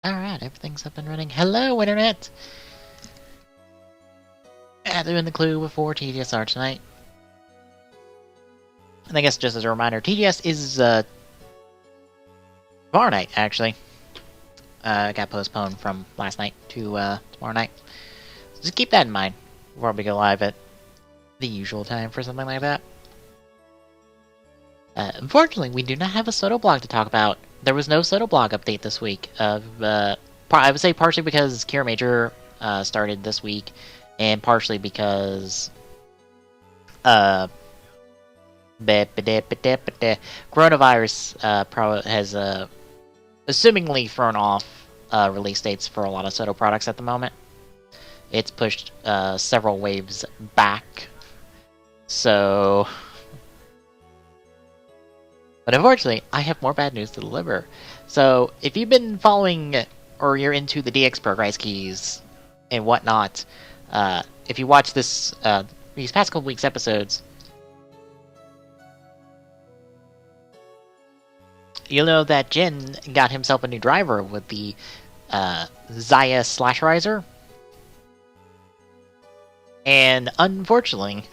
Alright, everything's up and running. Hello, Internet! Doing the clue before TGSR tonight. And I guess just as a reminder, TGS is tomorrow night, actually. Got postponed from last night to tomorrow night. So just keep that in mind before we go live at the usual time for something like that. Unfortunately, we do not have a Soto blog to talk about. There was no Soto blog update this week. I would say partially because Kira Major started this week, and partially because coronavirus has assumingly thrown off release dates for a lot of Soto products at the moment. It's pushed several waves back, so... But unfortunately, I have more bad news to deliver. So, if you've been following, or you're into the DX progress keys and whatnot, if you watch this these past couple weeks' episodes, you'll know that Jin got himself a new driver with the Zaya Slasherizer. And unfortunately,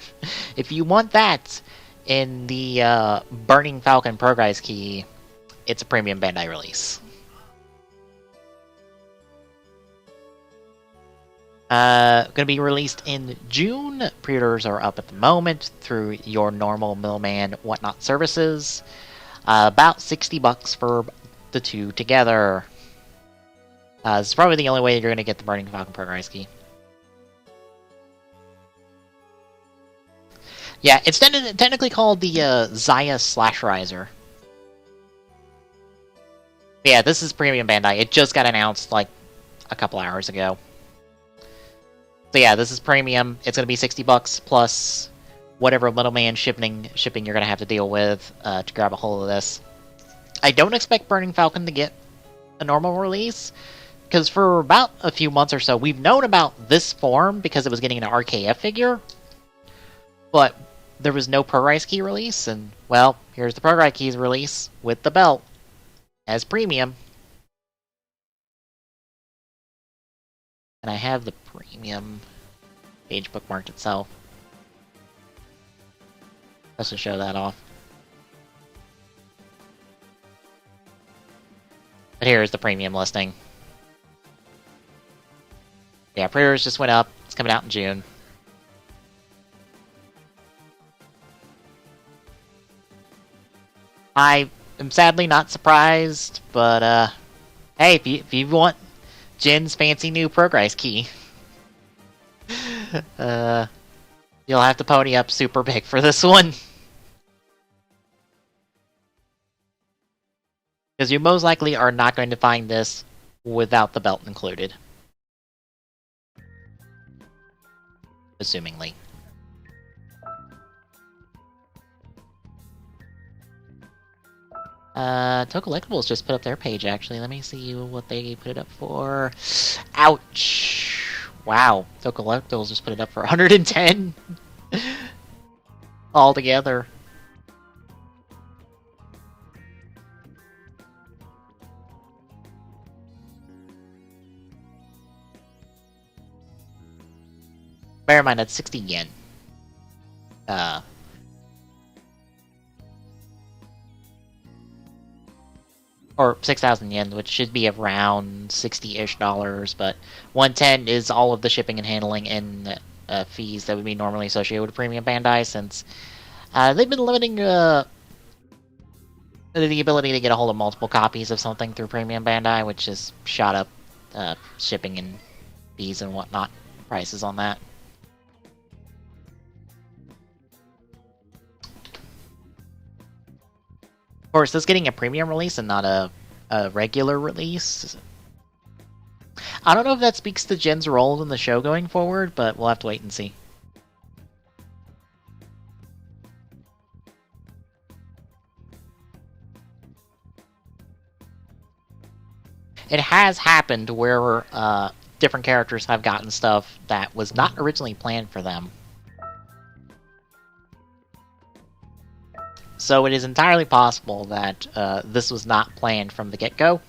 if you want that in the Burning Falcon Progress key, it's a premium Bandai release. Gonna be released in June. Pre-orders are up at the moment through your normal Millman whatnot services. About $60 for the two together. It's probably the only way you're gonna get the Burning Falcon Progress key. Yeah, it's technically called the Zaya Slasherizer. Yeah, this is premium Bandai. It just got announced like a couple hours ago. So yeah, this is premium. It's gonna be $60 plus whatever middleman shipping you're gonna have to deal with to grab a hold of this. I don't expect Burning Falcon to get a normal release, because for about a few months or so, we've known about this form because it was getting an RKF figure, but there was no Progress Key release, and, well, here's the Progress Keys release with the belt as premium. And I have the premium page bookmarked itself. Let's just show that off. But here is the premium listing. Yeah, pre-orders just went up. It's coming out in June. I am sadly not surprised, but hey, if you want Jin's fancy new Progress Key, you'll have to pony up super big for this one. Because you most likely are not going to find this without the belt included. Assumingly. Collectibles just put up their page, actually. Let me see what they put it up for. Ouch! Wow, Collectibles just put it up for 110 altogether. Bear in mind, that's 60 yen. Or 6,000 yen, which should be around $60-ish, but 110 is all of the shipping and handling and fees that would be normally associated with premium Bandai, since they've been limiting the ability to get a hold of multiple copies of something through premium Bandai, which has shot up shipping and fees and whatnot, prices on that. Of course, this getting a premium release and not a regular release. I don't know if that speaks to Jin's role in the show going forward, but we'll have to wait and see. It has happened where different characters have gotten stuff that was not originally planned for them. So it is entirely possible that this was not planned from the get-go.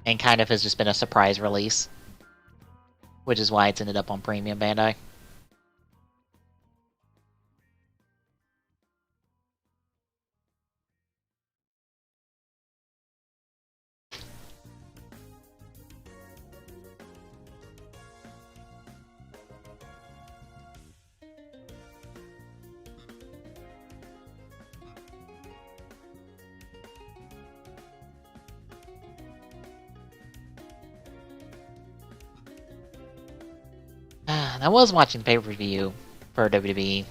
and kind of has just been a surprise release, which is why it's ended up on Premium Bandai. I was watching the pay-per-view for WWE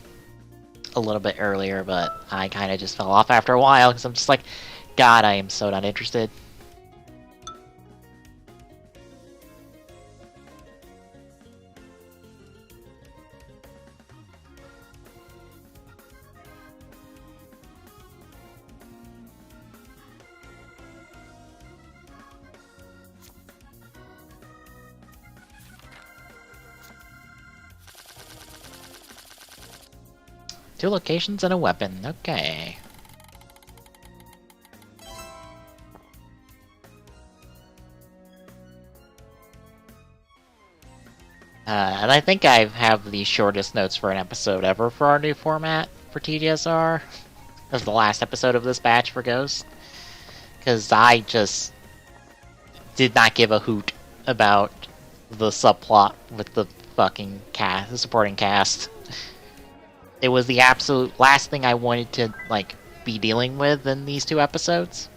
a little bit earlier, but I kind of just fell off after a while, because I'm just like, God, I am so not interested. Two locations and a weapon, okay. And I think I have the shortest notes for an episode ever for our new format for TGSR. As the last episode of this batch for Ghost. Because I just did not give a hoot about the subplot with the fucking cast, the supporting cast. It was the absolute last thing I wanted to, like, be dealing with in these two episodes.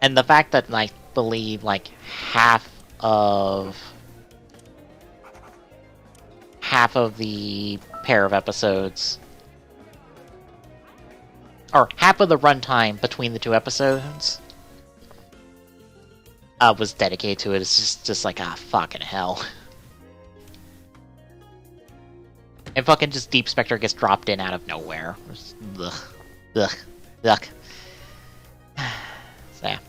And the fact that, I believe, like, half of the pair of episodes, or half of the runtime between the two episodes, was dedicated to it. It's just like, fucking hell. And fucking just Deep Spectre gets dropped in out of nowhere. Ugh. Ugh. Ugh. So, yeah.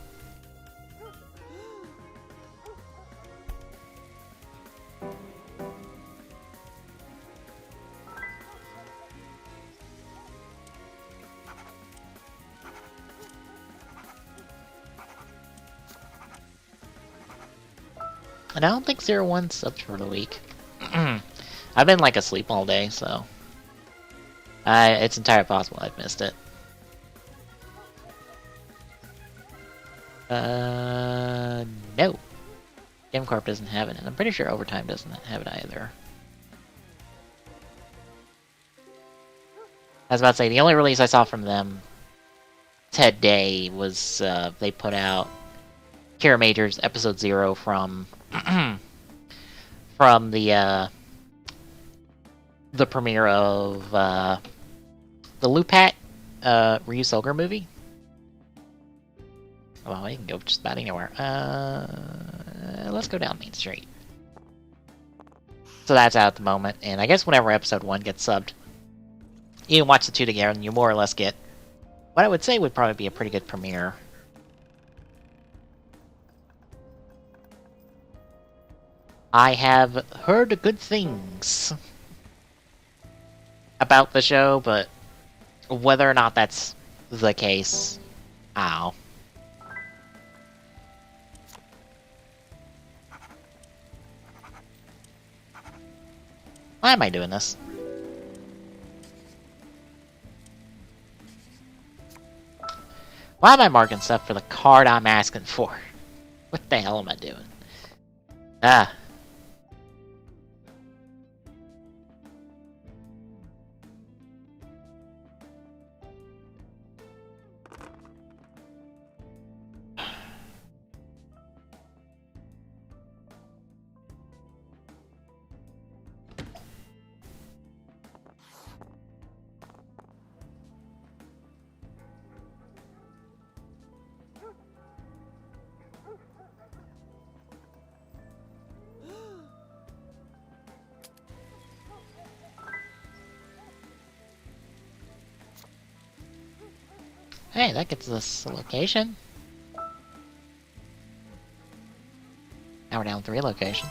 And I don't think 01's subbed for the week. I've been, like, asleep all day, so... it's entirely possible I've missed it. No. GameCorp doesn't have it, and I'm pretty sure Overtime doesn't have it either. I was about to say, the only release I saw from them today was, they put out Kira Major's Episode 0 from... from the premiere of, the Lupat, Ryu Solger movie. Well, you can go just about anywhere. Let's go down Main Street. So that's out at the moment, and I guess whenever Episode 1 gets subbed, you can watch the two together, and you more or less get what I would say would probably be a pretty good premiere. I have heard good things about the show, but whether or not that's the case, ow. Why am I doing this? Why am I marking stuff for the card I'm asking for? What the hell am I doing? Ah. Hey, that gets us a location. Now we're down 3 locations.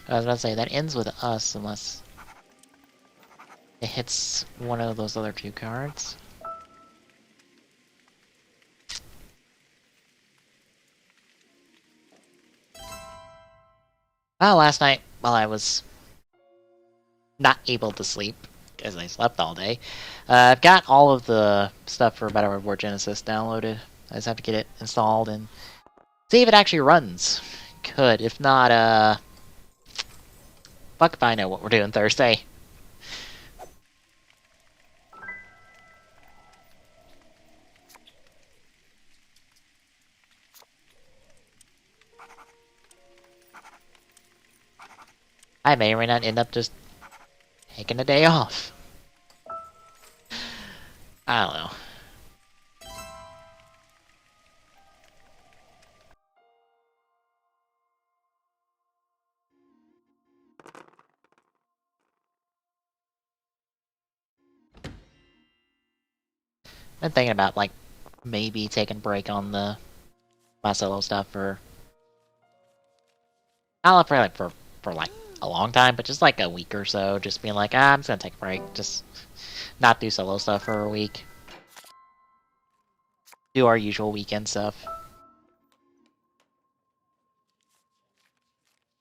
I was about to say, that ends with us unless it hits one of those other two cards. Last night, while I was not able to sleep, because I slept all day, I've got all of the stuff for Battle War Genesis downloaded. I just have to get it installed and see if it actually runs. Could. If not, fuck if I know what we're doing Thursday. I may or may not end up just taking a day off. I don't know. Been thinking about, like, maybe taking a break on my solo stuff for... Not for like, a long time, but just like a week or so. Just being like, I'm just gonna take a break. Just not do solo stuff for a week. Do our usual weekend stuff.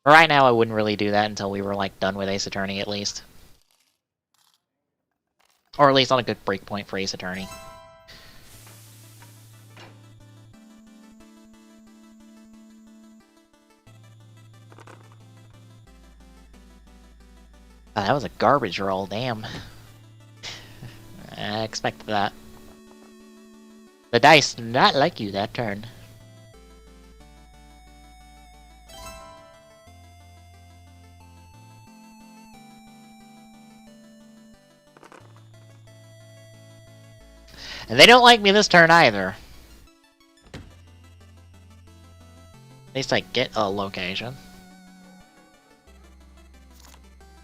Right now, I wouldn't really do that until we were, like, done with Ace Attorney, at least. Or at least on a good break point for Ace Attorney. Oh, that was a garbage roll, damn. I expected that. The dice do not like you that turn. And they don't like me this turn either. At least I get a location.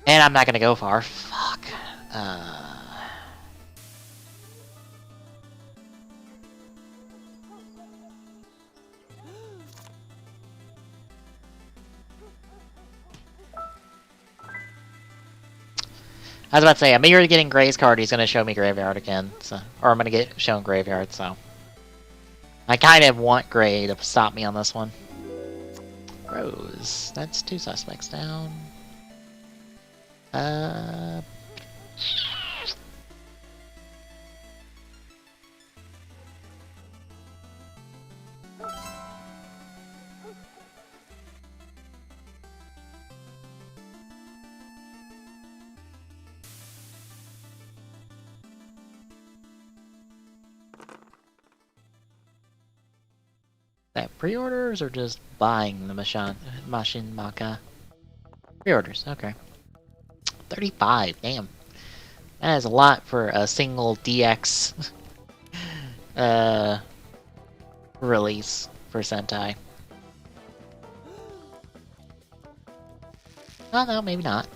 And I'm not gonna go far. Fuck. I was about to say, I'm eager to getting Gray's card. He's gonna show me Graveyard again. So, or I'm gonna get shown Graveyard, so. I kind of want Gray to stop me on this one. Rose. That's 2 suspects down. That pre-orders or just buying the Mashin Maka? Pre-orders, okay. 35, damn. That is a lot for a single DX release for Sentai. Oh no, maybe not.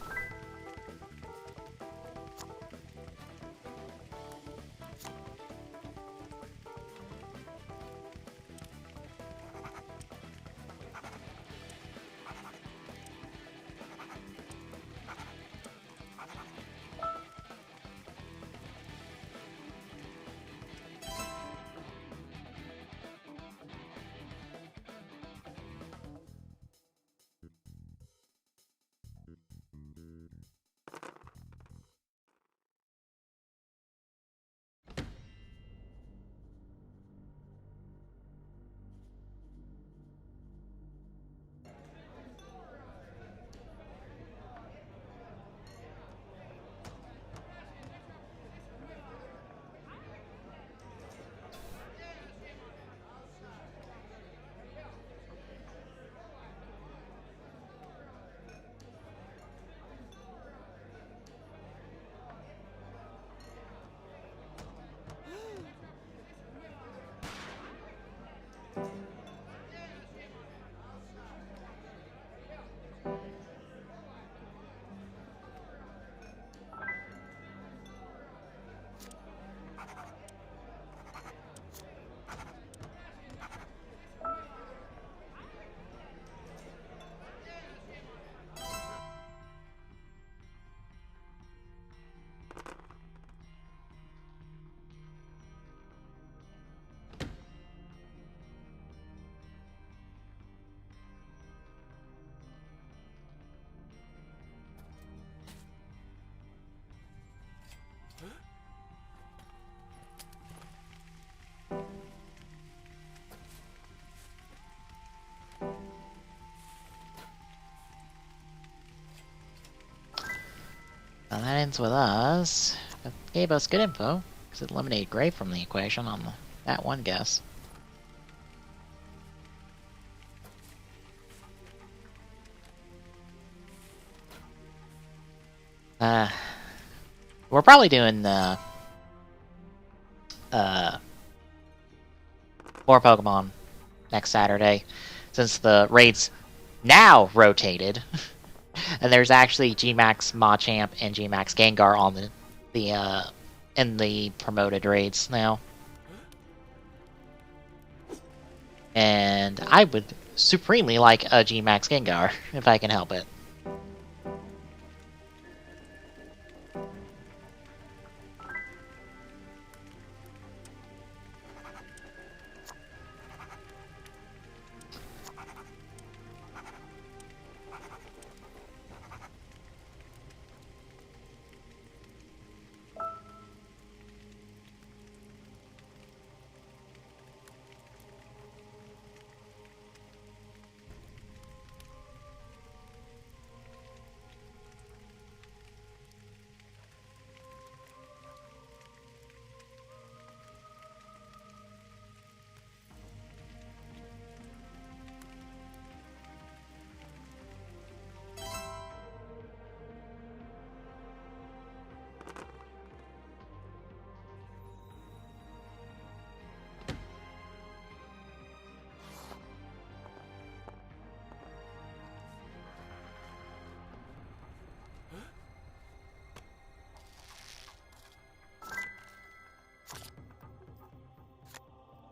that ends with us. It gave us good info, because it eliminated Gray from the equation on that one guess. We're probably doing more Pokemon next Saturday, since the raids now rotated, and there's actually G-Max Machamp and G-Max Gengar on in the promoted raids now. And I would supremely like a G-Max Gengar, if I can help it.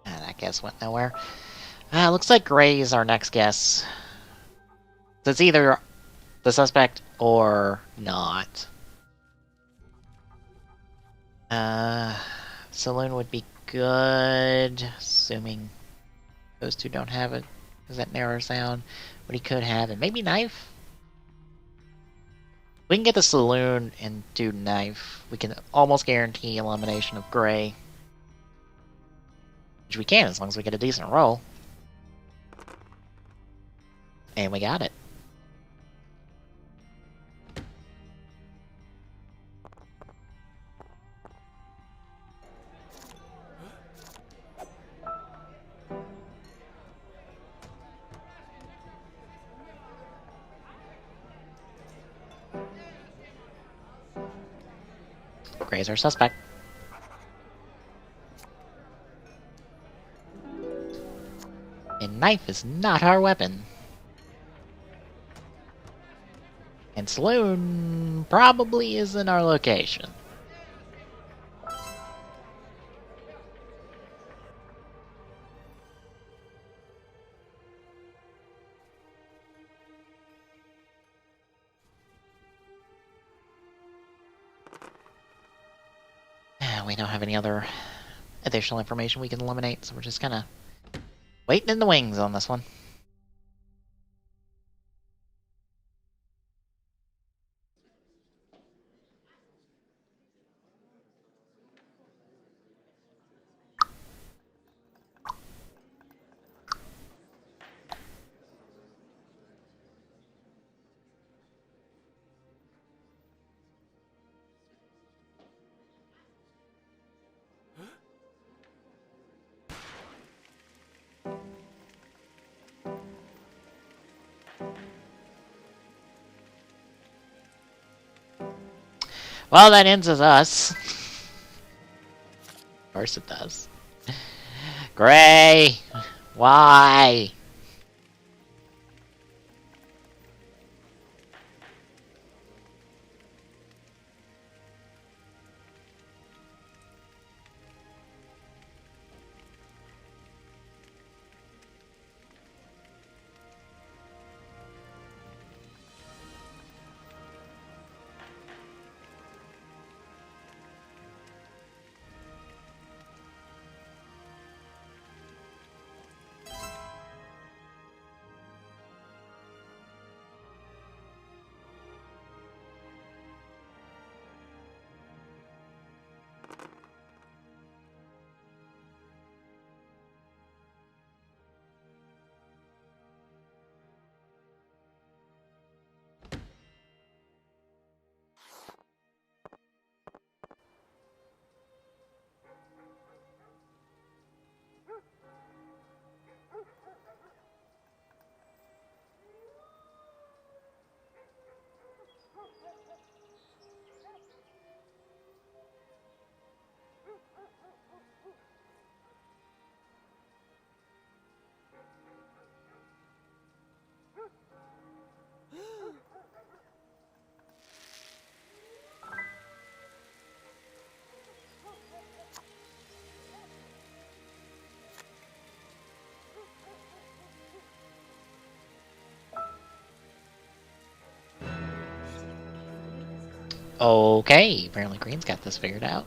That guess went nowhere. Looks like Gray is our next guess. So it's either the suspect or not. Saloon would be good, assuming those two don't have it, because that narrows down what he could have, and maybe Knife? If we can get the Saloon and do Knife, we can almost guarantee elimination of Gray. Which we can, as long as we get a decent roll. And we got it. Gray's our suspect. And Knife is not our weapon. And Saloon probably isn't our location. We don't have any other additional information we can eliminate, so we're just kind of waiting in the wings on this one. Well, that ends with us. Of course it does. Gray! Why? Okay, apparently Green's got this figured out.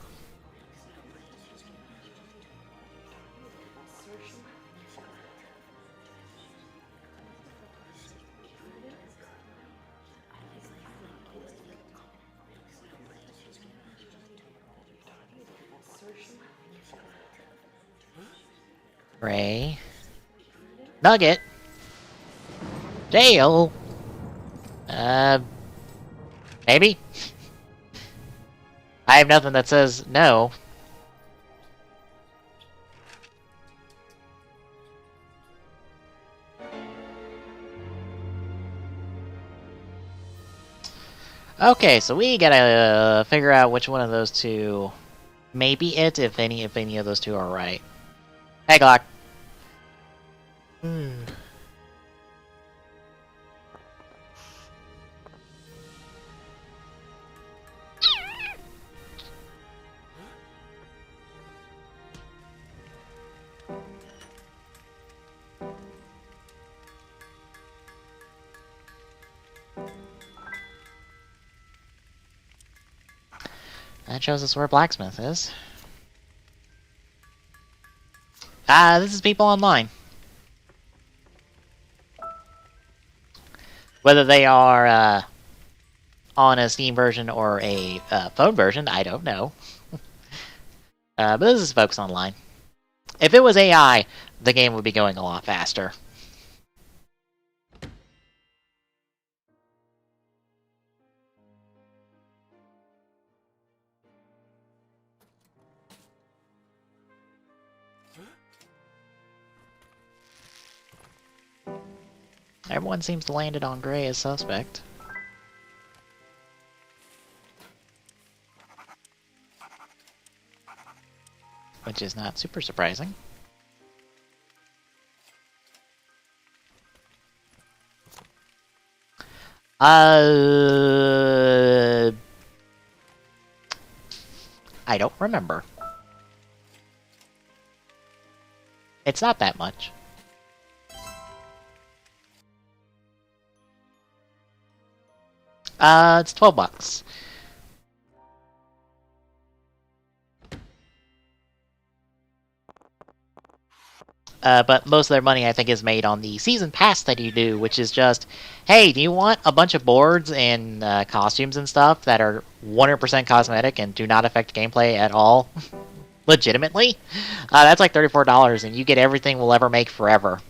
Ray. Nugget. Dale. Maybe? I have nothing that says no. Okay, so we gotta figure out which one of those two may be it, if any of those two are right. Hey, Glock. That shows us where Blacksmith is. This is people online. Whether they are, on a Steam version or a phone version, I don't know. But this is folks online. If it was AI, the game would be going a lot faster. Everyone seems to land it on Gray as suspect. Which is not super surprising. I don't remember. It's not that much. It's $12. But most of their money, I think, is made on the season pass that you do, which is just, hey, do you want a bunch of boards and costumes and stuff that are 100% cosmetic and do not affect gameplay at all? Legitimately? That's like $34, and you get everything we'll ever make forever.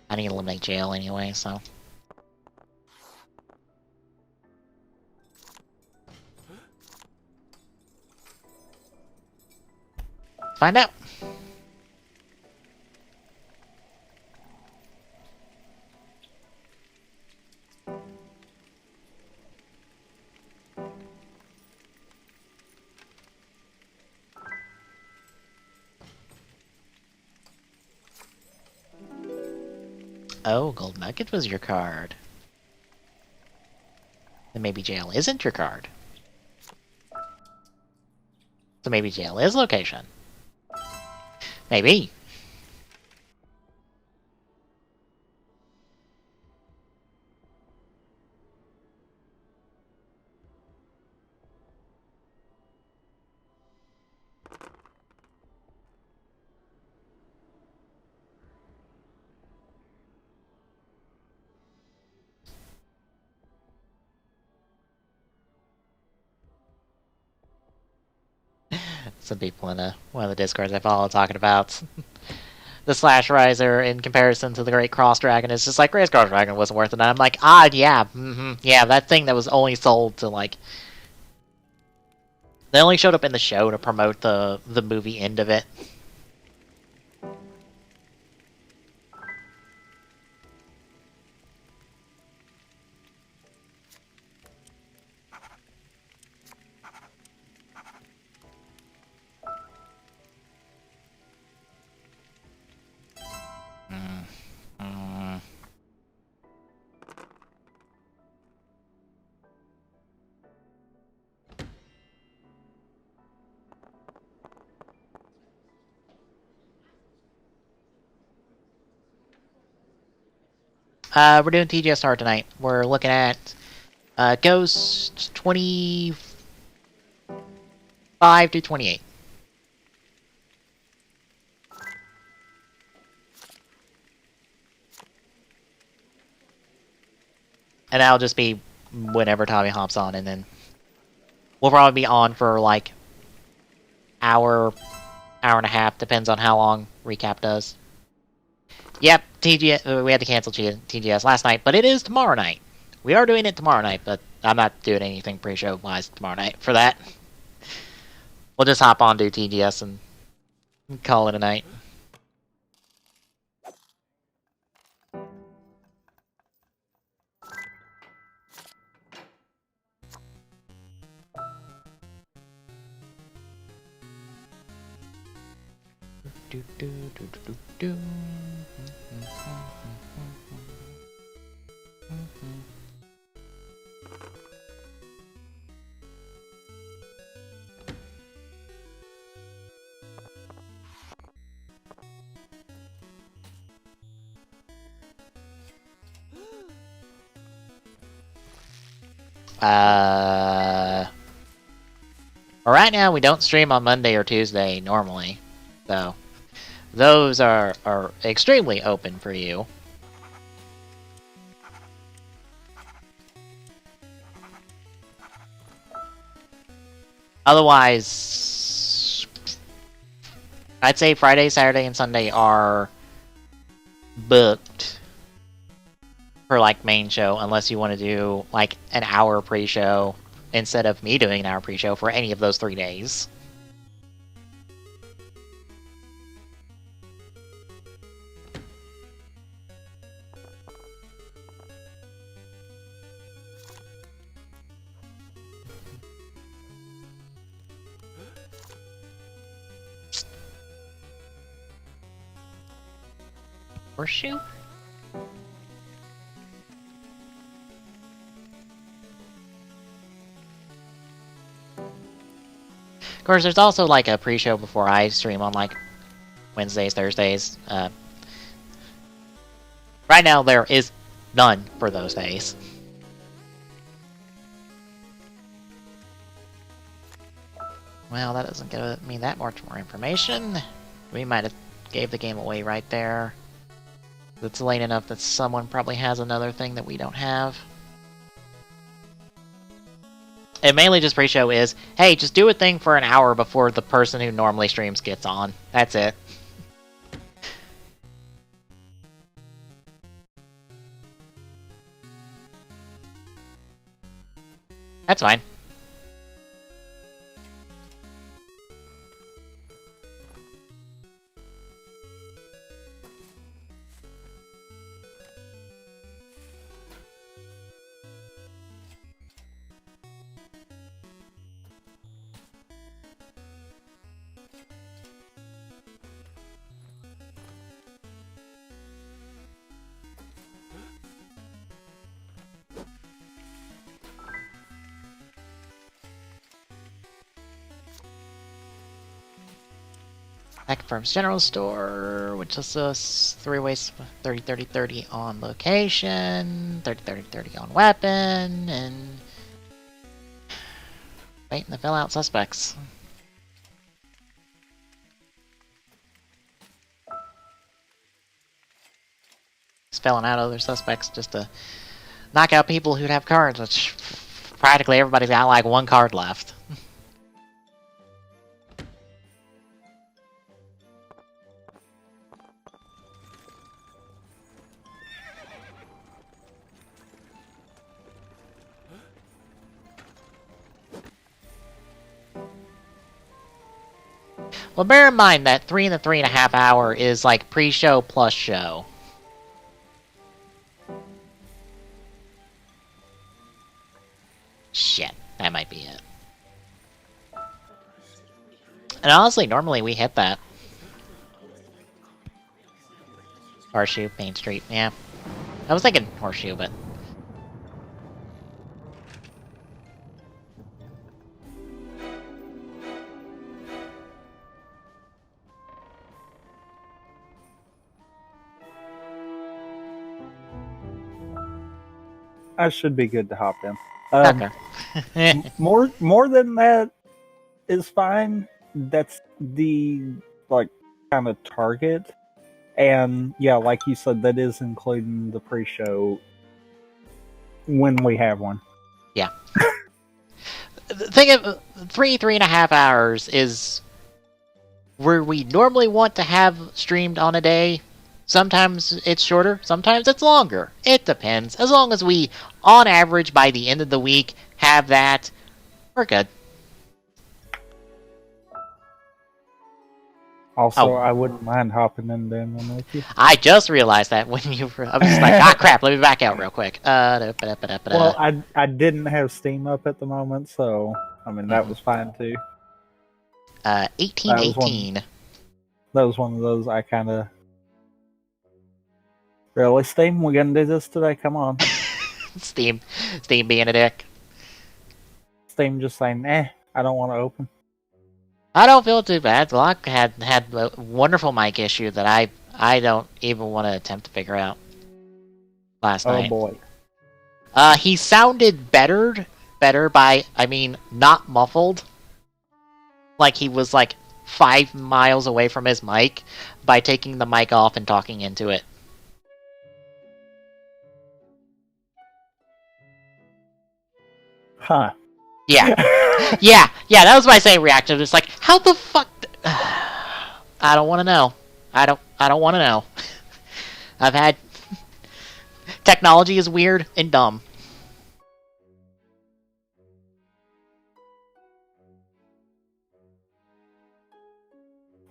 I need to eliminate jail anyway, so. Find out. Oh, Gold Nugget was your card. Then maybe jail isn't your card. So maybe jail is location. Maybe. Some people in one of the discords I follow talking about the Slash Riser in comparison to the Great Cross Dragon. It's just like, Great Cross Dragon wasn't worth it. And I'm like, yeah, yeah, that thing that was only sold to, like... They only showed up in the show to promote the movie end of it. We're doing TGSR tonight. We're looking at Ghost 25 to 28. And that'll just be whenever Tommy hops on, and then we'll probably be on for like hour and a half, depends on how long recap does. Yep, TGS. We had to cancel TGS last night, but it is tomorrow night. We are doing it tomorrow night, but I'm not doing anything pre-show wise tomorrow night for that. We'll just hop on, do TGS, and call it a night. Well, right now we don't stream on Monday or Tuesday normally, so those are extremely open for you. Otherwise, I'd say Friday, Saturday, and Sunday are booked for like main show, unless you want to do like an hour pre-show instead of me doing an hour pre-show for any of those 3 days. Horseshoe? Of course, there's also like a pre-show before I stream on like Wednesdays, Thursdays. Right now there is none for those days. Well, that doesn't give me that much more information. We might have gave the game away right there. It's late enough that someone probably has another thing that we don't have. And mainly just pre-show is, hey, just do a thing for an hour before the person who normally streams gets on. That's it. That's fine. Back Firm's General Store, which is us 3 ways 30 30 30 on location, 30 30 30 on weapon, and waiting to fill out suspects. Just filling out other suspects just to knock out people who'd have cards, which practically everybody's got like 1 card left. Well, bear in mind that 3 and the 3.5 hour is like pre-show plus show. Shit, that might be it. And honestly, normally we hit that. Horseshoe, Main Street, yeah. I was thinking Horseshoe, but... I should be good to hop in. Okay. More than that is fine. That's the like kind of target, and yeah, like you said, that is including the pre-show when we have one. Yeah. The thing of 3.5 hours is where we normally want to have streamed on a day. Sometimes it's shorter, sometimes it's longer. It depends. As long as we, on average, by the end of the week, have that, we're good. Also, I wouldn't mind hopping in then with you. I just realized that when you were... I was just like, ah, crap, let me back out real quick. Well, I didn't have Steam up at the moment, so, I mean, that was fine, too. 1818. That was one of those I kind of... Really, Steam? We gonna do this today? Come on. Steam being a dick. Steam just saying, I don't want to open. I don't feel too bad. Glock had a wonderful mic issue that I don't even want to attempt to figure out last night. Oh boy. He sounded better by, I mean, not muffled. Like he was like 5 miles away from his mic by taking the mic off and talking into it. Huh. Yeah. yeah, that was my same reaction. It's like, how the fuck... I don't want to know. I don't want to know. I've had... Technology is weird and dumb.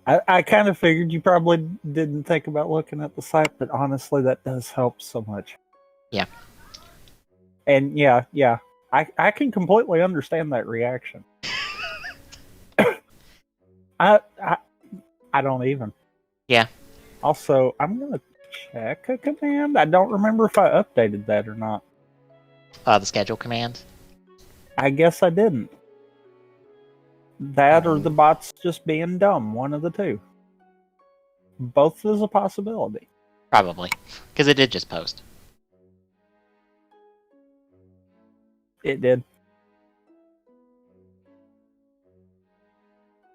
I kind of figured you probably didn't think about looking at the site, but honestly, that does help so much. Yeah. And yeah. I can completely understand that reaction. I don't even. Yeah. Also, I'm gonna check a command. I don't remember if I updated that or not. The schedule command? I guess I didn't. That or the bot's just being dumb. One of the two. Both is a possibility. Probably. Because it did just post. It did.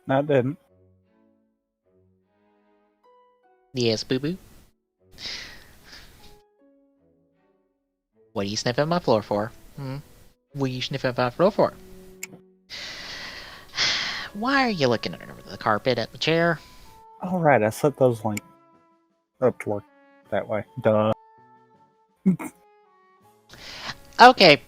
No, it didn't. Yes, boo-boo. What are you sniffing my floor for? What are you sniffing my floor for? Why are you looking under the carpet at the chair? Alright, I set those like up to work that way. Duh. Okay.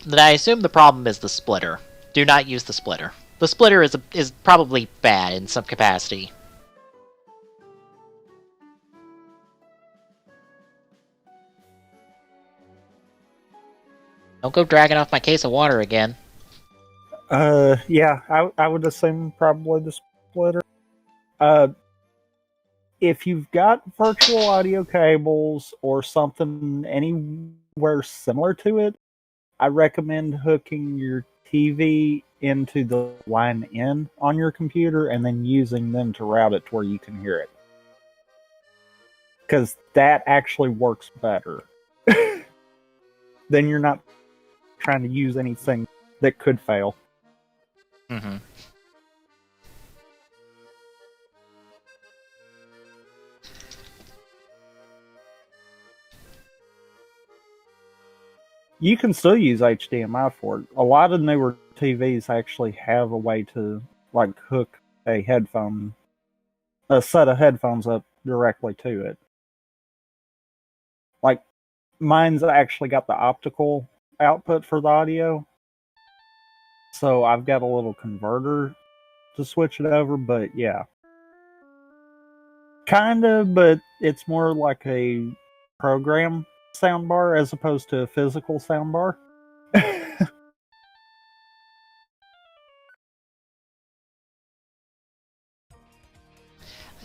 Then I assume the problem is the splitter. Do not use the splitter. The splitter is probably bad in some capacity. Don't go dragging off my case of water again. Yeah, I would assume probably the splitter. If you've got virtual audio cables or something anywhere similar to it, I recommend hooking your TV into the line in on your computer and then using them to route it to where you can hear it. Because that actually works better. Then you're not trying to use anything that could fail. Mm-hmm. You can still use HDMI for it. A lot of newer TVs actually have a way to like hook a set of headphones up directly to it. Like mine's actually got the optical output for the audio. So I've got a little converter to switch it over, but yeah. Kinda, but it's more like a program soundbar as opposed to a physical soundbar.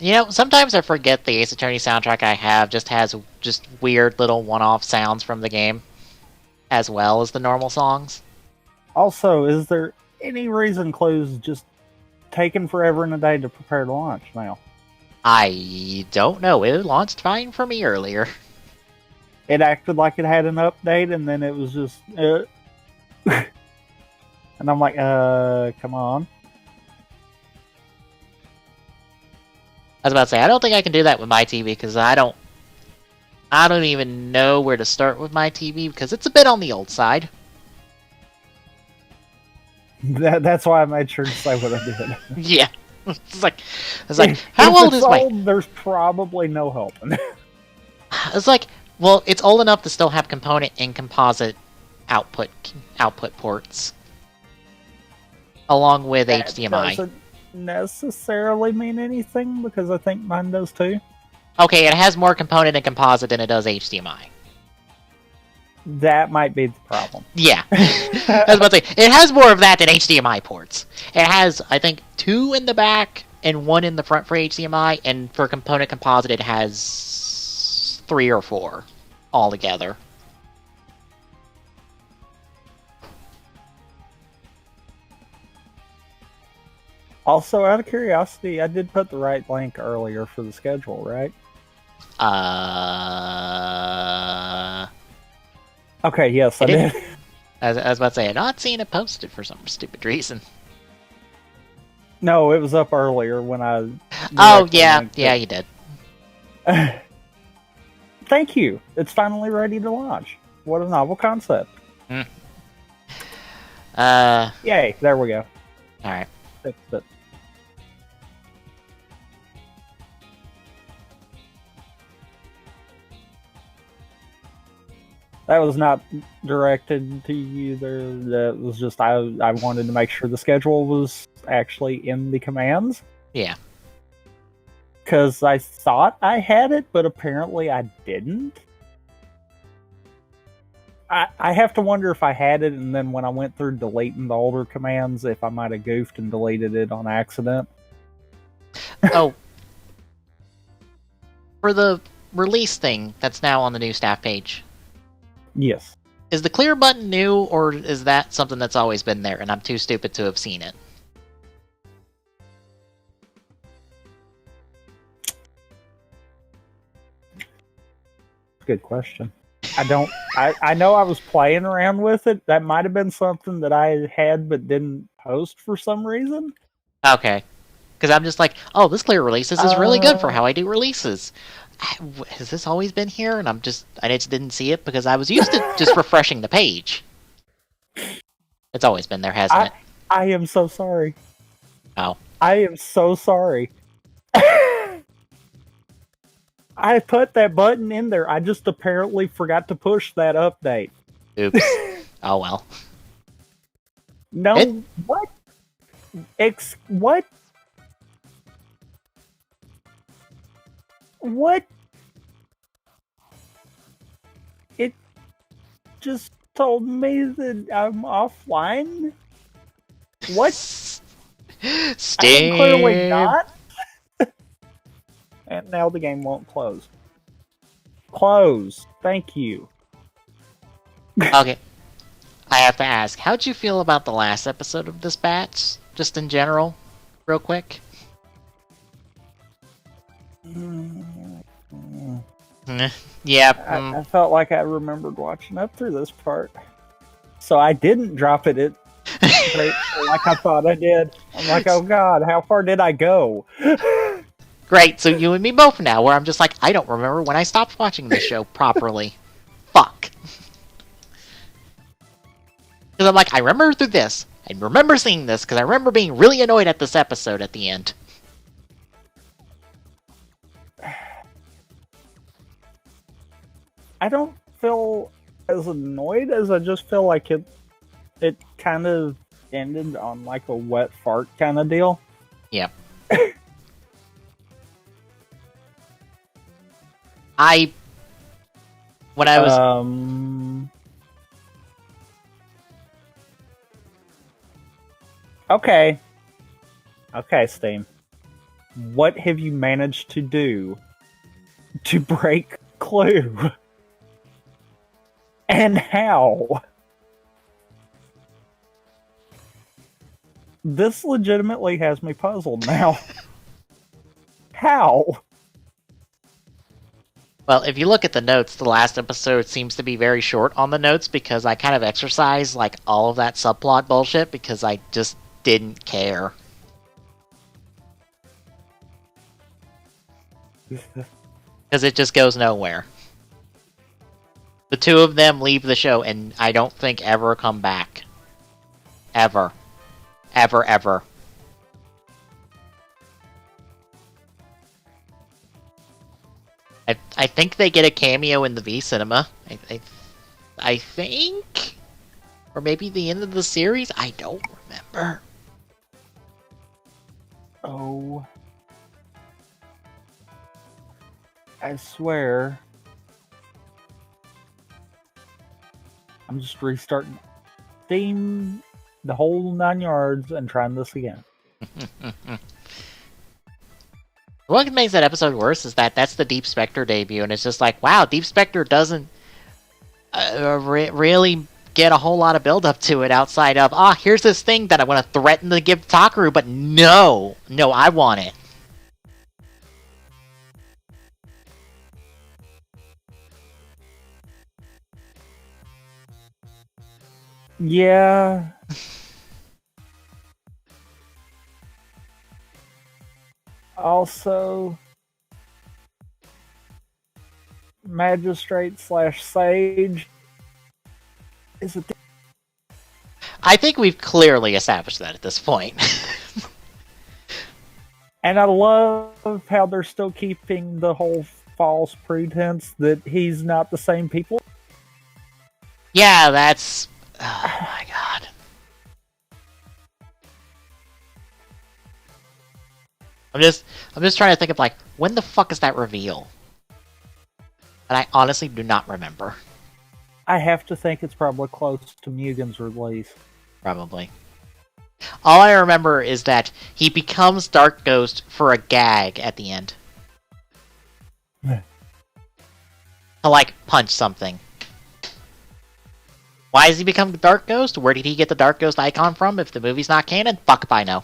You know, sometimes I forget the Ace Attorney soundtrack I have just has just weird little one-off sounds from the game, as well as the normal songs. Also, is there any reason Clue's just taking forever and a day to prepare to launch now? I don't know. It launched fine for me earlier. it acted like it had an update, and then it was just, and I'm like, come on. I was about to say, I don't think I can do that with my TV because I don't even know where to start with my TV because it's a bit on the old side. That's why I made sure to say what I did. Yeah, it's like how old is my? There's probably no helping. It's like, well, it's old enough to still have component and composite output ports, along with That HDMI. doesn't necessarily mean anything because I think mine does too. Okay, it has more component and composite than it does HDMI. That might be the problem. Yeah. I was about to say, it has more of that than HDMI ports. It has, I think, 2 in the back and 1 in the front for HDMI, and for component composite it has 3 or 4 altogether. Also, out of curiosity, I did put the right link earlier for the schedule, right? Okay, yes, I did. I was about to say, I'm not seeing it posted for some stupid reason. No, it was up earlier when I... Oh, yeah, you did. Thank you. It's finally ready to launch. What a novel concept. Mm. Yay, there we go. Alright. Fixed it. That was not directed to you there. That was just I wanted to make sure the schedule was actually in the commands. Yeah. Because I thought I had it, but apparently I didn't. I have to wonder if I had it, and then when I went through deleting the older commands, if I might have goofed and deleted it on accident. Oh. For the release thing that's now on the new staff page. Yes. Is the clear button new, or is that something that's always been there and I'm too stupid to have seen it? Good question. I know I was playing around with it. That might have been something that I had but didn't post for some reason. Okay. Because I'm just like, oh, this clear releases is really good for how I do releases. Has this always been here? And I just didn't see it because I was used to just refreshing the page. It's always been there, hasn't it? I am so sorry. Oh. I am so sorry. I put that button in there. I just apparently forgot to push that update. Oops. Oh well. No, what? What? What? It just told me that I'm offline? What? Stay. I'm clearly not. And now the game won't close. Close. Thank you. Okay. I have to ask, how'd you feel about the last episode of Dispatch? Just in general? Real quick? Yeah. I felt like I remembered watching up through this part. So I didn't drop it like I thought I did. I'm like, oh god, how far did I go? Great, so you and me both now, where I'm just like, I don't remember when I stopped watching this show properly. Fuck. Because I'm like, I remember through this. I remember seeing this, because I remember being really annoyed at this episode at the end. I don't feel as annoyed as I just feel like it kind of ended on like a wet fart kind of deal. Yep. When I was... Okay. Okay, Steam. What have you managed to do to break Clue? And how? This legitimately has me puzzled now. How? Well, if you look at the notes, the last episode seems to be very short on the notes because I kind of exercised like all of that subplot bullshit because I just didn't care. Because it just goes nowhere. The two of them leave the show and I don't think ever come back. Ever. Ever, ever. I think they get a cameo in the V Cinema. I think? Or maybe the end of the series? I don't remember. Oh. I swear. I'm just restarting Steam, the whole 9 yards, and trying this again. What makes that episode worse is that that's the Deep Spectre debut, and it's just like, wow, Deep Spectre doesn't really get a whole lot of build up to it outside of, here's this thing that I want to threaten to give Takaru, but no, I want it. Yeah. Also, Magistrate / Sage is a. I think we've clearly established that at this point. And I love how they're still keeping the whole false pretense that he's not the same people. Yeah, that's... Oh my god. I'm just trying to think of, like, when the fuck is that reveal? And I honestly do not remember. I have to think it's probably close to Mugen's release. Probably. All I remember is that he becomes Dark Ghost for a gag at the end. To, like, punch something. Why does he become Dark Ghost? Where did he get the Dark Ghost icon from? If the movie's not canon, fuck if I know.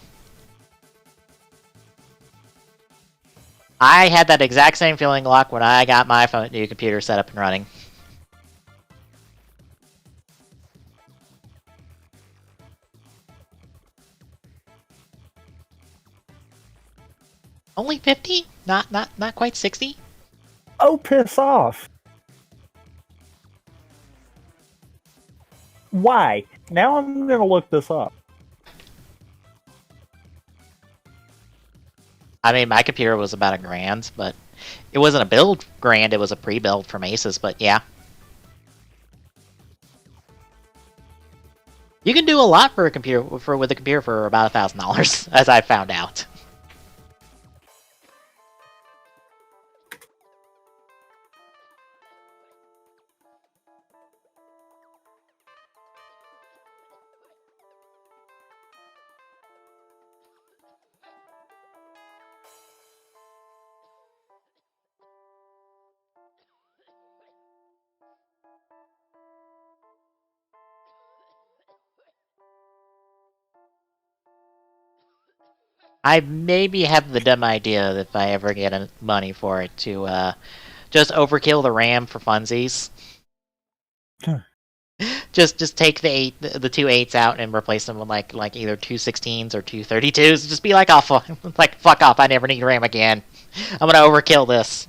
I had that exact same feeling, Locke, when I got my new computer set up and running. Only 50? Not quite 60? Oh, piss off. Why? Now I'm going to look this up. I mean, my computer was about $1,000, but it wasn't a build grand, it was a pre-build from Asus, but yeah. You can do a lot for a computer with a computer for about $1,000, as I found out. I maybe have the dumb idea that if I ever get money for it to just overkill the RAM for funsies. just take the two 8s out and replace them with like either two 16s or two 32s. Just be like, fuck off! I never need RAM again. I'm gonna overkill this.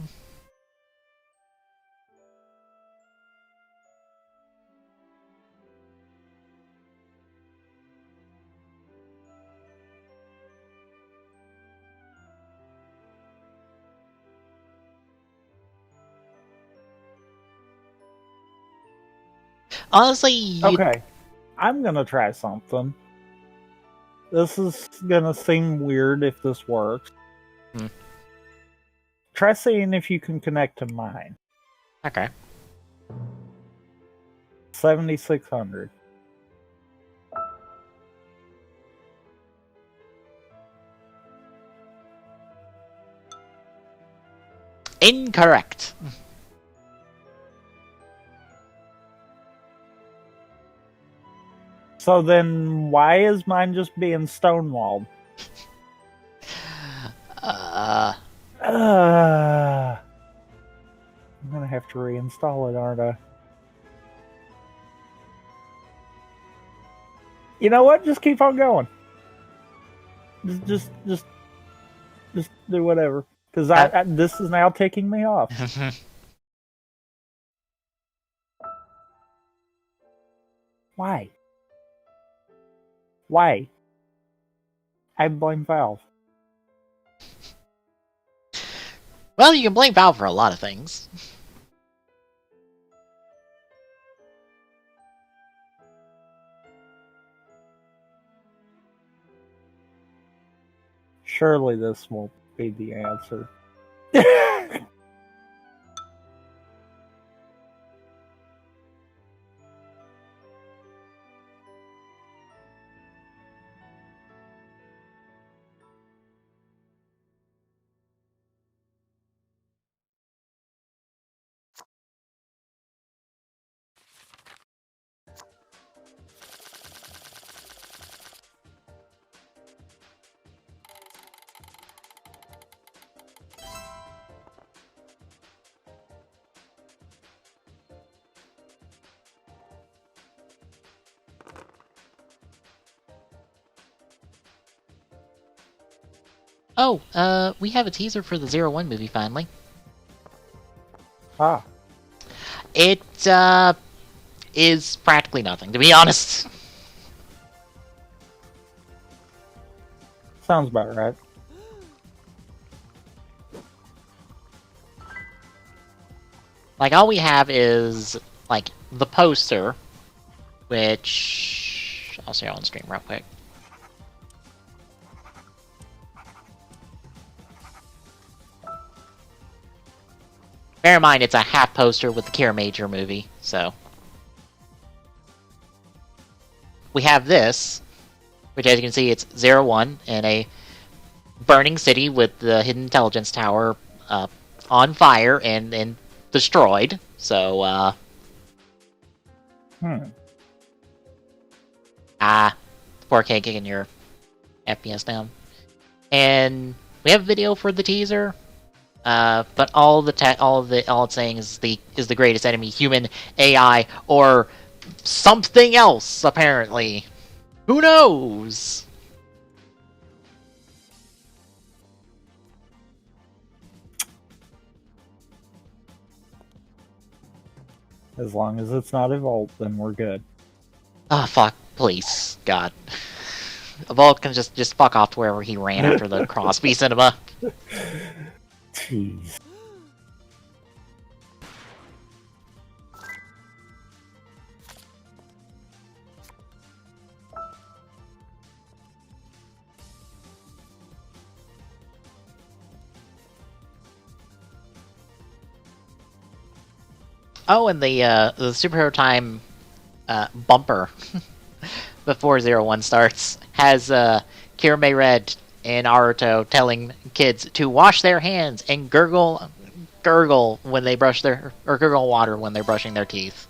Honestly, okay, I'm gonna try something. This is gonna seem weird if this works. Try seeing if you can connect to mine. Okay. 7600. Incorrect. So then, why is mine just being stonewalled? gonna have to reinstall it, aren't I? You know what? Just keep on going. Just do whatever. Because this is now ticking me off. Why? Why? I blame Valve. Well, you can blame Valve for a lot of things. Surely this won't be the answer. Oh, we have a teaser for the 01 movie finally. Ah. It, is practically nothing, to be honest. Sounds about right. Like, all we have is, like, the poster, which I'll share on screen real quick. Bear in mind, it's a half poster with the Kira Major movie, so. We have this, which as you can see, it's 01 in a burning city with the hidden intelligence tower on fire and destroyed. So, 4K kicking your FPS down. And we have a video for the teaser. But all it's saying is the greatest enemy, human, AI, or something else. Apparently, who knows? As long as it's not Evolve, then we're good. Ah, fuck! Please, God. Evolve can just fuck off to wherever he ran after the Crosby cinema. Jeez. Oh, and the superhero time bumper before 01 starts has Kira May Red and Naruto telling kids to wash their hands and gurgle when they brush or gurgle water when they're brushing their teeth.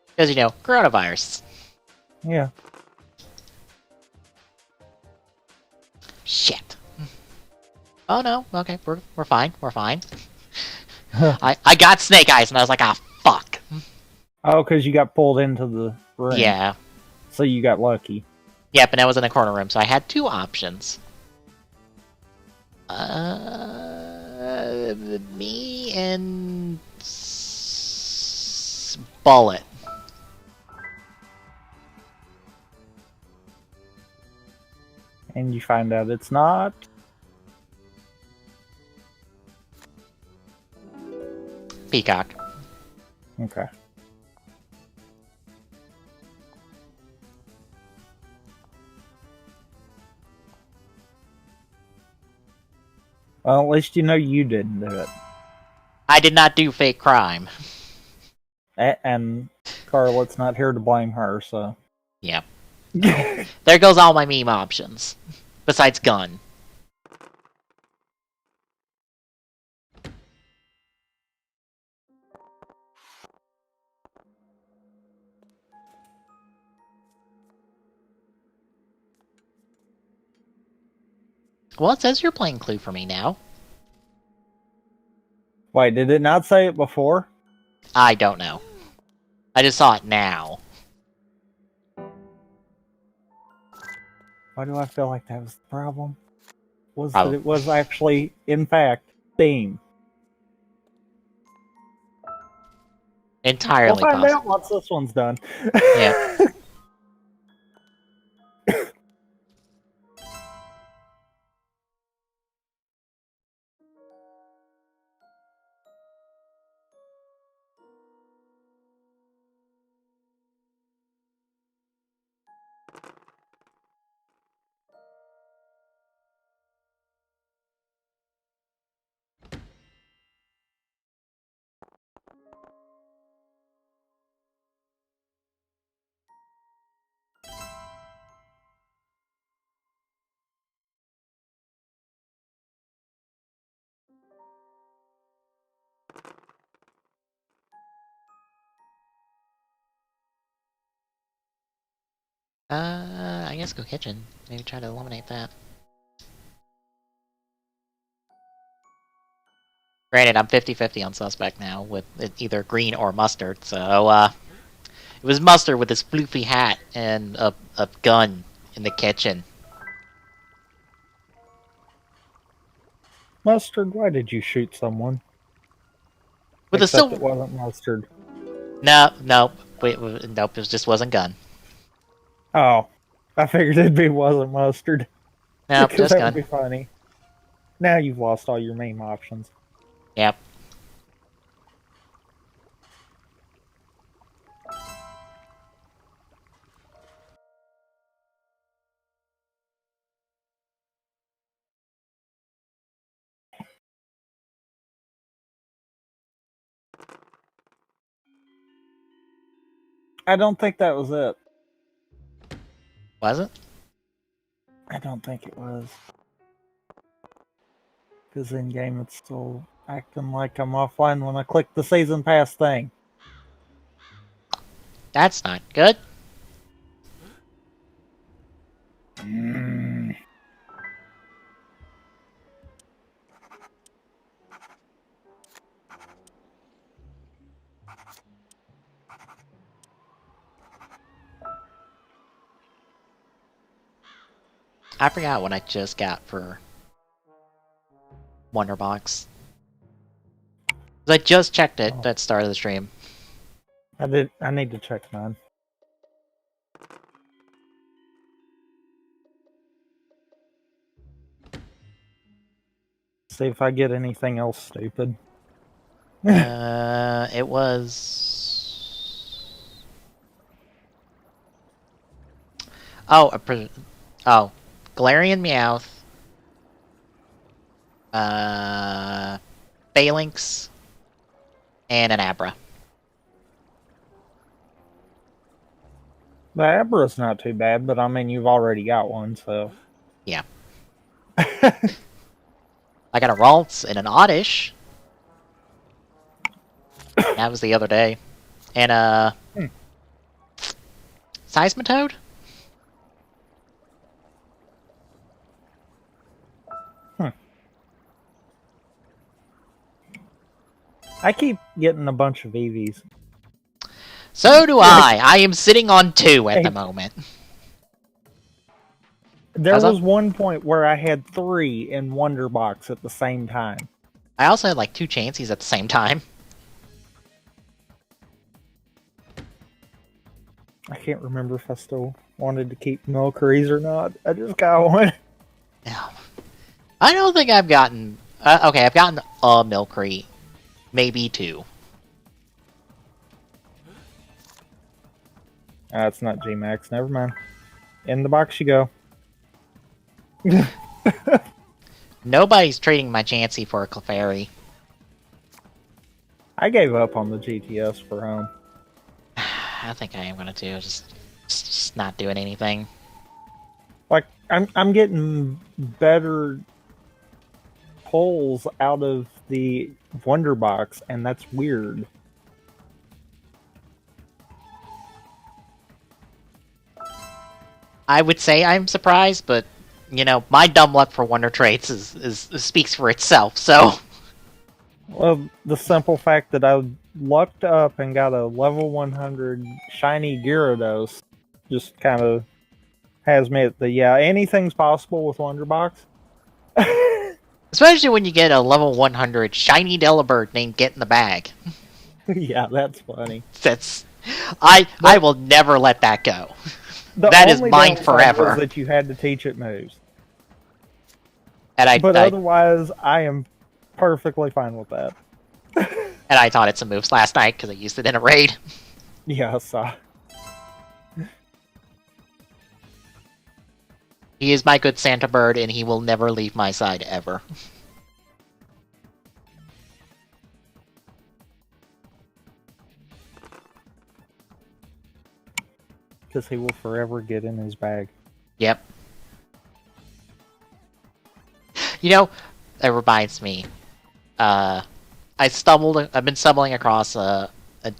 Because, you know, coronavirus. Yeah. Shit. Oh no, okay, we're fine, we're fine. I got snake eyes and I was like, ah, fuck. Oh, because you got pulled into the ring. Yeah. So you got lucky. Yep, and I was in the corner room, so I had two options. Me and Bullet. And you find out it's not. Peacock. Okay. Well, at least you know you didn't do it. I did not do fake crime. And Scarlett's not here to blame her, so. Yep. There goes all my meme options. Besides gun. Well, it says you're playing Clue for me now. Wait, did it not say it before? I don't know. I just saw it now. Why do I feel like that was the problem? Was Probably. that it was actually, in fact, Steam. Entirely We'll find possible. out once this one's done. Yeah. I guess go kitchen. Maybe try to eliminate that. Granted, I'm 50-50 on suspect now with either green or mustard, so, it was mustard with his floofy hat and a gun in the kitchen. Mustard, why did you shoot someone? With a Except silver... it wasn't mustard. No. Wait, nope, it just wasn't gun. Oh. I figured it'd be wasn't mustard. Nope, Because just that gun. would be funny. Now you've lost all your meme options. Yep. I don't think that was it. Was it? I don't think it was. Because in game it's still acting like I'm offline when I click the season pass thing. That's not good. I forgot what I just got for Wonderbox. I just checked it at the start of the stream. I need to check mine. See if I get anything else stupid. It was... Oh, Galarian Meowth. Phalanx. And an Abra. The Abra's not too bad, but I mean, you've already got one, so... Yeah. I got a Ralts and an Oddish. That was the other day. And a... Seismitoad? I keep getting a bunch of EVs. So do I! I am sitting on 2 at the moment. There was one point where I had 3 in Wonderbox at the same time. I also had like 2 Chanseys at the same time. I can't remember if I still wanted to keep Milceries or not. I just got one. No. I don't think I've gotten... okay, I've gotten a Milcery. Maybe 2. It's not G-Max. Never mind. In the box you go. Nobody's trading my Chansey for a Clefairy. I gave up on the GTS for home. I think I am gonna too. Just not doing anything. Like I'm getting better pulls out of the Wonder Box, and that's weird. I would say I'm surprised, but you know, my dumb luck for Wonder Traits is speaks for itself. So Well, the simple fact that I lucked up and got a level 100 shiny Gyarados just kind of has me at the yeah, anything's possible with Wonderbox. Especially when you get a level 100 shiny Delibird named Get in the Bag. Yeah, that's funny. That's I The, will never let that go. the That is only mine downside was forever. that you had to teach it moves. And But otherwise, I am perfectly fine with that. I taught it some moves last night because I used it in a raid. Yeah, I saw. He is my good Santa bird, and he will never leave my side ever. Because he will forever get in his bag. Yep. You know, that reminds me. I've been stumbling across a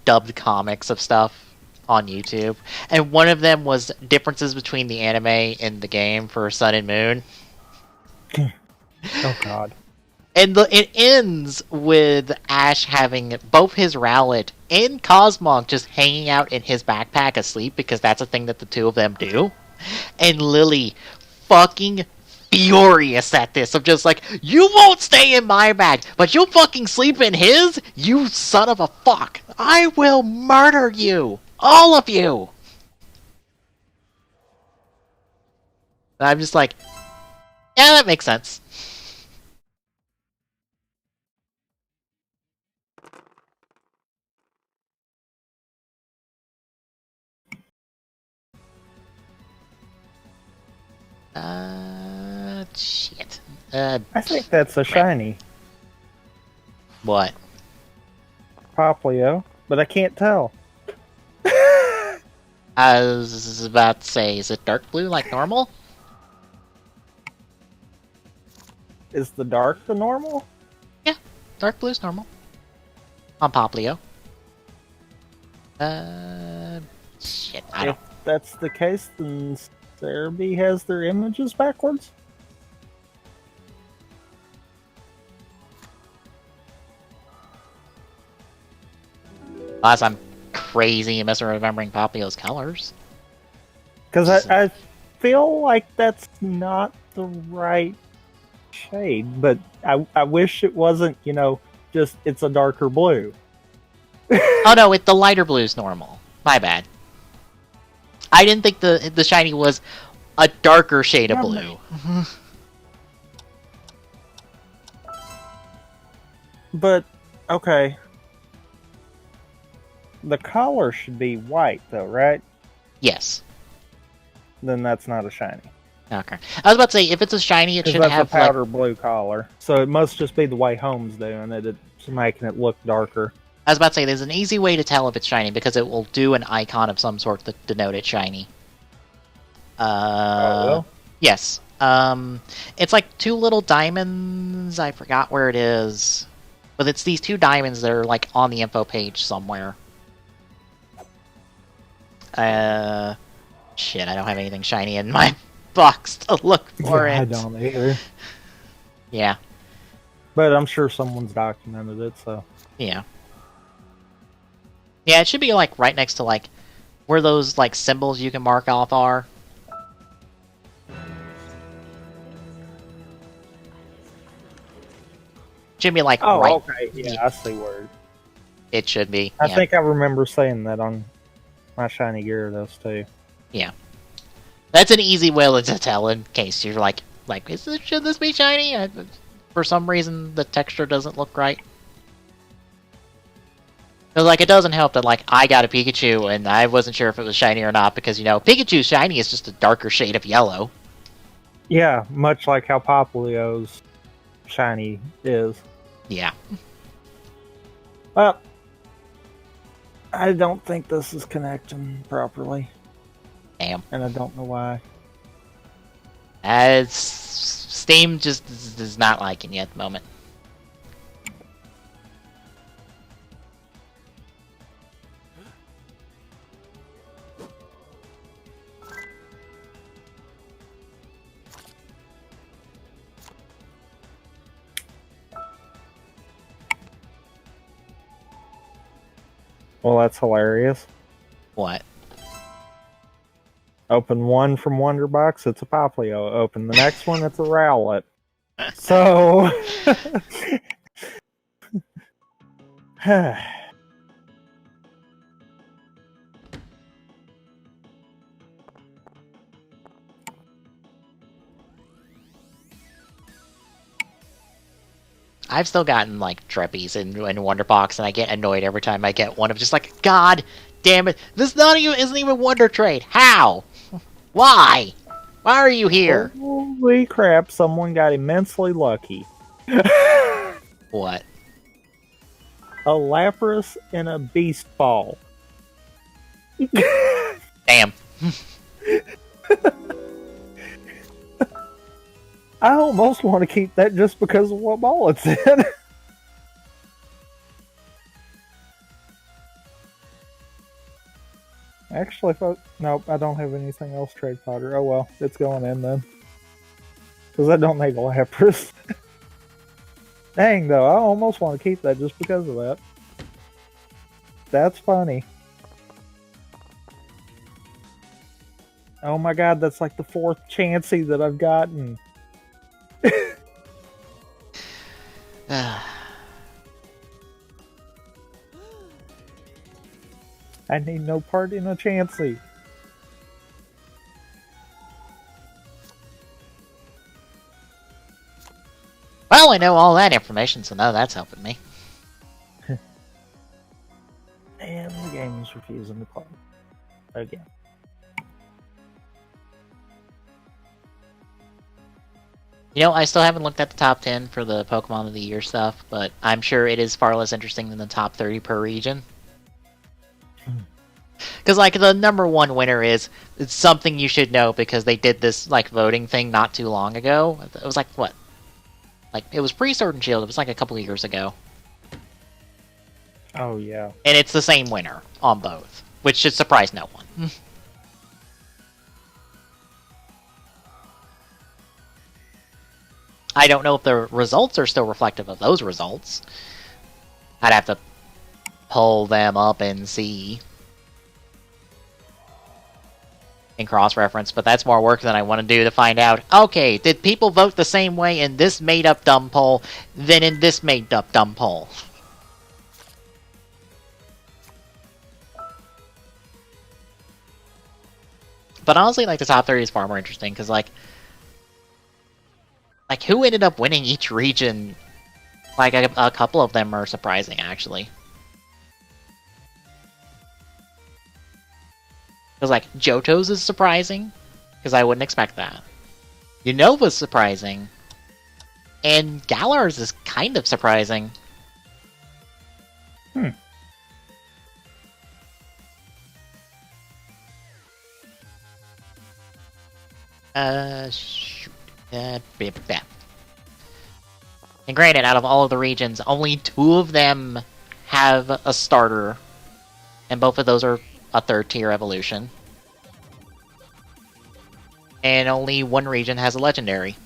dubbed comics of stuff on YouTube, and one of them was differences between the anime and the game for Sun and Moon. Oh God. And it ends with Ash having both his Rowlet and Cosmog just hanging out in his backpack asleep because that's a thing that the two of them do. And Lily fucking furious at this of just like, you won't stay in my bag, but you'll fucking sleep in his? You son of a fuck. I will murder you. All of you. And I'm just like, yeah, that makes sense. Shit. I think that's a shiny What? Poplio, but I can't tell. I was about to say, is it dark blue like normal? Is the dark the normal? Yeah, dark blue's normal. On Poplio. Shit, I don't... If that's the case, then Cerebi has their images backwards? Unless I'm crazy and misremembering Poplio's colors. Because I feel like that's not the right shade, but I wish it wasn't, just it's a darker blue. Oh no, the lighter blue's normal. My bad. I didn't think the shiny was a darker shade of blue. But, okay. The collar should be white, though, right? Yes. Then that's not a shiny. Okay. I was about to say, if it's a shiny, it should have a powder blue collar. So it must just be the way Home's doing it. It's making it look darker. I was about to say, there's an easy way to tell if it's shiny, because it will do an icon of some sort to denote it shiny. Oh, well? Yes. It's like two little diamonds. I forgot where it is. But it's these two diamonds that are like on the info page somewhere. Shit, I don't have anything shiny in my box to look for it. I don't either. Yeah. But I'm sure someone's documented it, so... Yeah. Yeah, it should be like right next to like where those like symbols you can mark off are. Should be like oh, right. Okay, yeah, I see where it should be. I think I remember saying that on my shiny Gyarados too. Yeah, that's an easy way to tell in case you're like, should this be shiny? For some reason, the texture doesn't look right. Because like it doesn't help that like I got a Pikachu and I wasn't sure if it was shiny or not because Pikachu's shiny is just a darker shade of yellow. Yeah, much like how Poplio's shiny is. Yeah. Well, I don't think this is connecting properly. Damn. And I don't know why. As Steam just is not liking you at the moment. Well, that's hilarious. What? Open one from Wonderbox, it's a Poplio. Open the next one, it's a Rowlet. So... I've still gotten, like, Treppies in Wonderbox, and I get annoyed every time I get one of just like, God damn it, this isn't even Wonder Trade. How? Why? Why are you here? Holy crap, someone got immensely lucky. What? A Lapras and a Beast Ball. Damn. I almost want to keep that just because of what ball it's in. Actually, nope, I don't have anything else trade fodder. Oh well, it's going in then. Because I don't need a Lapras. Dang, though, I almost want to keep that just because of that. That's funny. Oh my god, that's like the 4th Chansey that I've gotten. I need no part in a Chansey. Well, I know all that information, so now that's helping me. And the game is refusing to play. Again. You know, I still haven't looked at the top 10 for the Pokemon of the Year stuff, but I'm sure it is far less interesting than the top 30 per region. Because, like, the number 1 winner it's something you should know because they did this, like, voting thing not too long ago. It was like, what? Like, it was pre-Sword and Shield. It was like a couple of years ago. Oh, yeah. And it's the same winner on both, which should surprise no one. I don't know if the results are still reflective of those results. I'd have to pull them up and see. In cross-reference, but that's more work than I want to do to find out, okay, did people vote the same way in this made-up dumb poll than in this made-up dumb poll? But honestly, like, the top 30 is far more interesting, because, like, who ended up winning each region? Like, a couple of them are surprising, actually. Because, like, Johto's is surprising, because I wouldn't expect that. Unova's surprising. And Galar's is kind of surprising. Shoot. And granted, out of all of the regions, only 2 of them have a starter. And both of those are a 3rd tier evolution. And only 1 region has a legendary.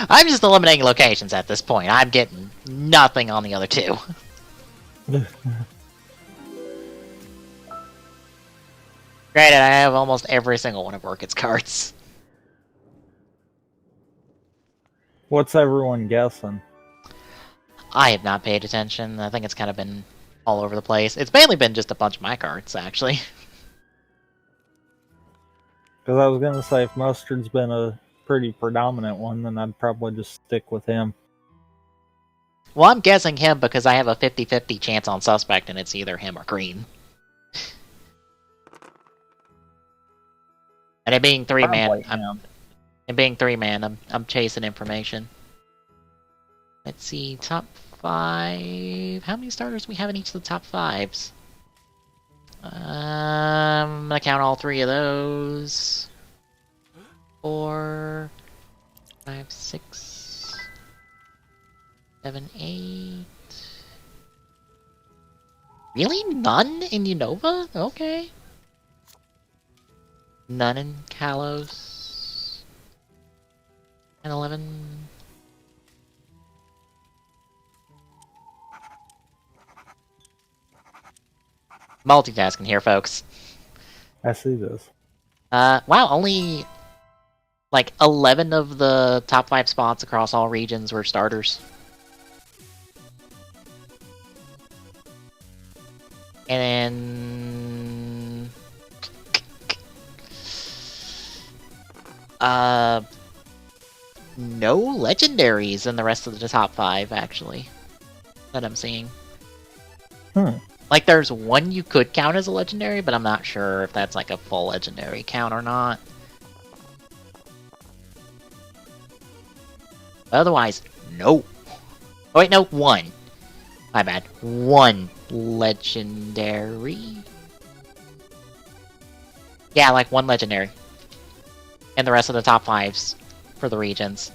I'm just eliminating locations at this point. I'm getting nothing on the other 2. Granted, I have almost every single one of Orchid's cards. What's everyone guessing? I have not paid attention. I think it's kind of been all over the place. It's mainly been just a bunch of my cards, actually. Because I was going to say, if Mustard's been a pretty predominant one, then I'd probably just stick with him. Well, I'm guessing him because I have a 50-50 chance on Suspect, and it's either him or Green. And it being 3-man, I'm chasing information. Let's see, top 5. How many starters do we have in each of the top 5s? I'm gonna count all 3 of those. 4, 5, 6, 7, 8. Really? None in Unova? Okay. None in Kalos. And 11. Multitasking here, folks. I see this. Wow, only like 11 of the top 5 spots across all regions were starters. And then no legendaries in the rest of the top 5, actually, that I'm seeing. Like, there's one you could count as a legendary, but I'm not sure if that's like a full legendary count or not. Otherwise, no. Oh, wait, no, one. My bad. One legendary. Yeah, like one legendary. And the rest of the top 5s for the regions.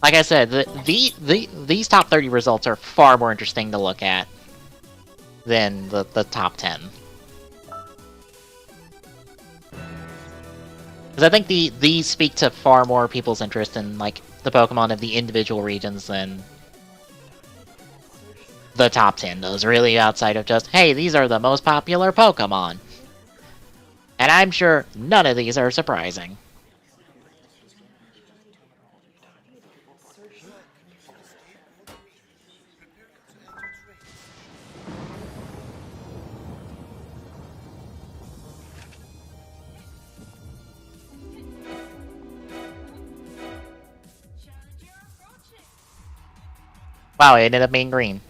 Like I said, these top 30 results are far more interesting to look at than the top 10. Because I think these speak to far more people's interest in like the Pokemon of the individual regions than the top 10 does, really, outside of just, hey, these are the most popular Pokemon. And I'm sure none of these are surprising. Wow, it ended up being green.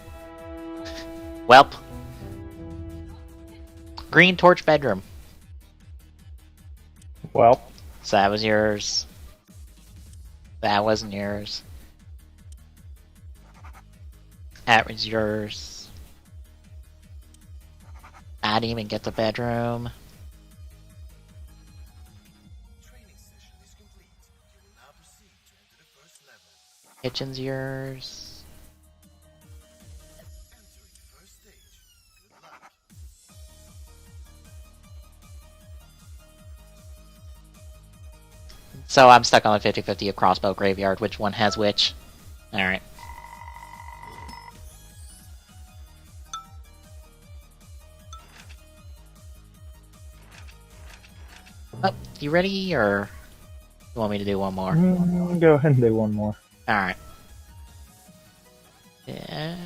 Welp. Green torch bedroom. Well, So that was yours. That wasn't yours. That was yours. I didn't even get the bedroom. Kitchen's yours. So I'm stuck on a 50-50 of crossbow graveyard. Which one has which? Alright. Oh, you ready, or you want me to do one more? Go ahead and do one more. Alright. Yeah.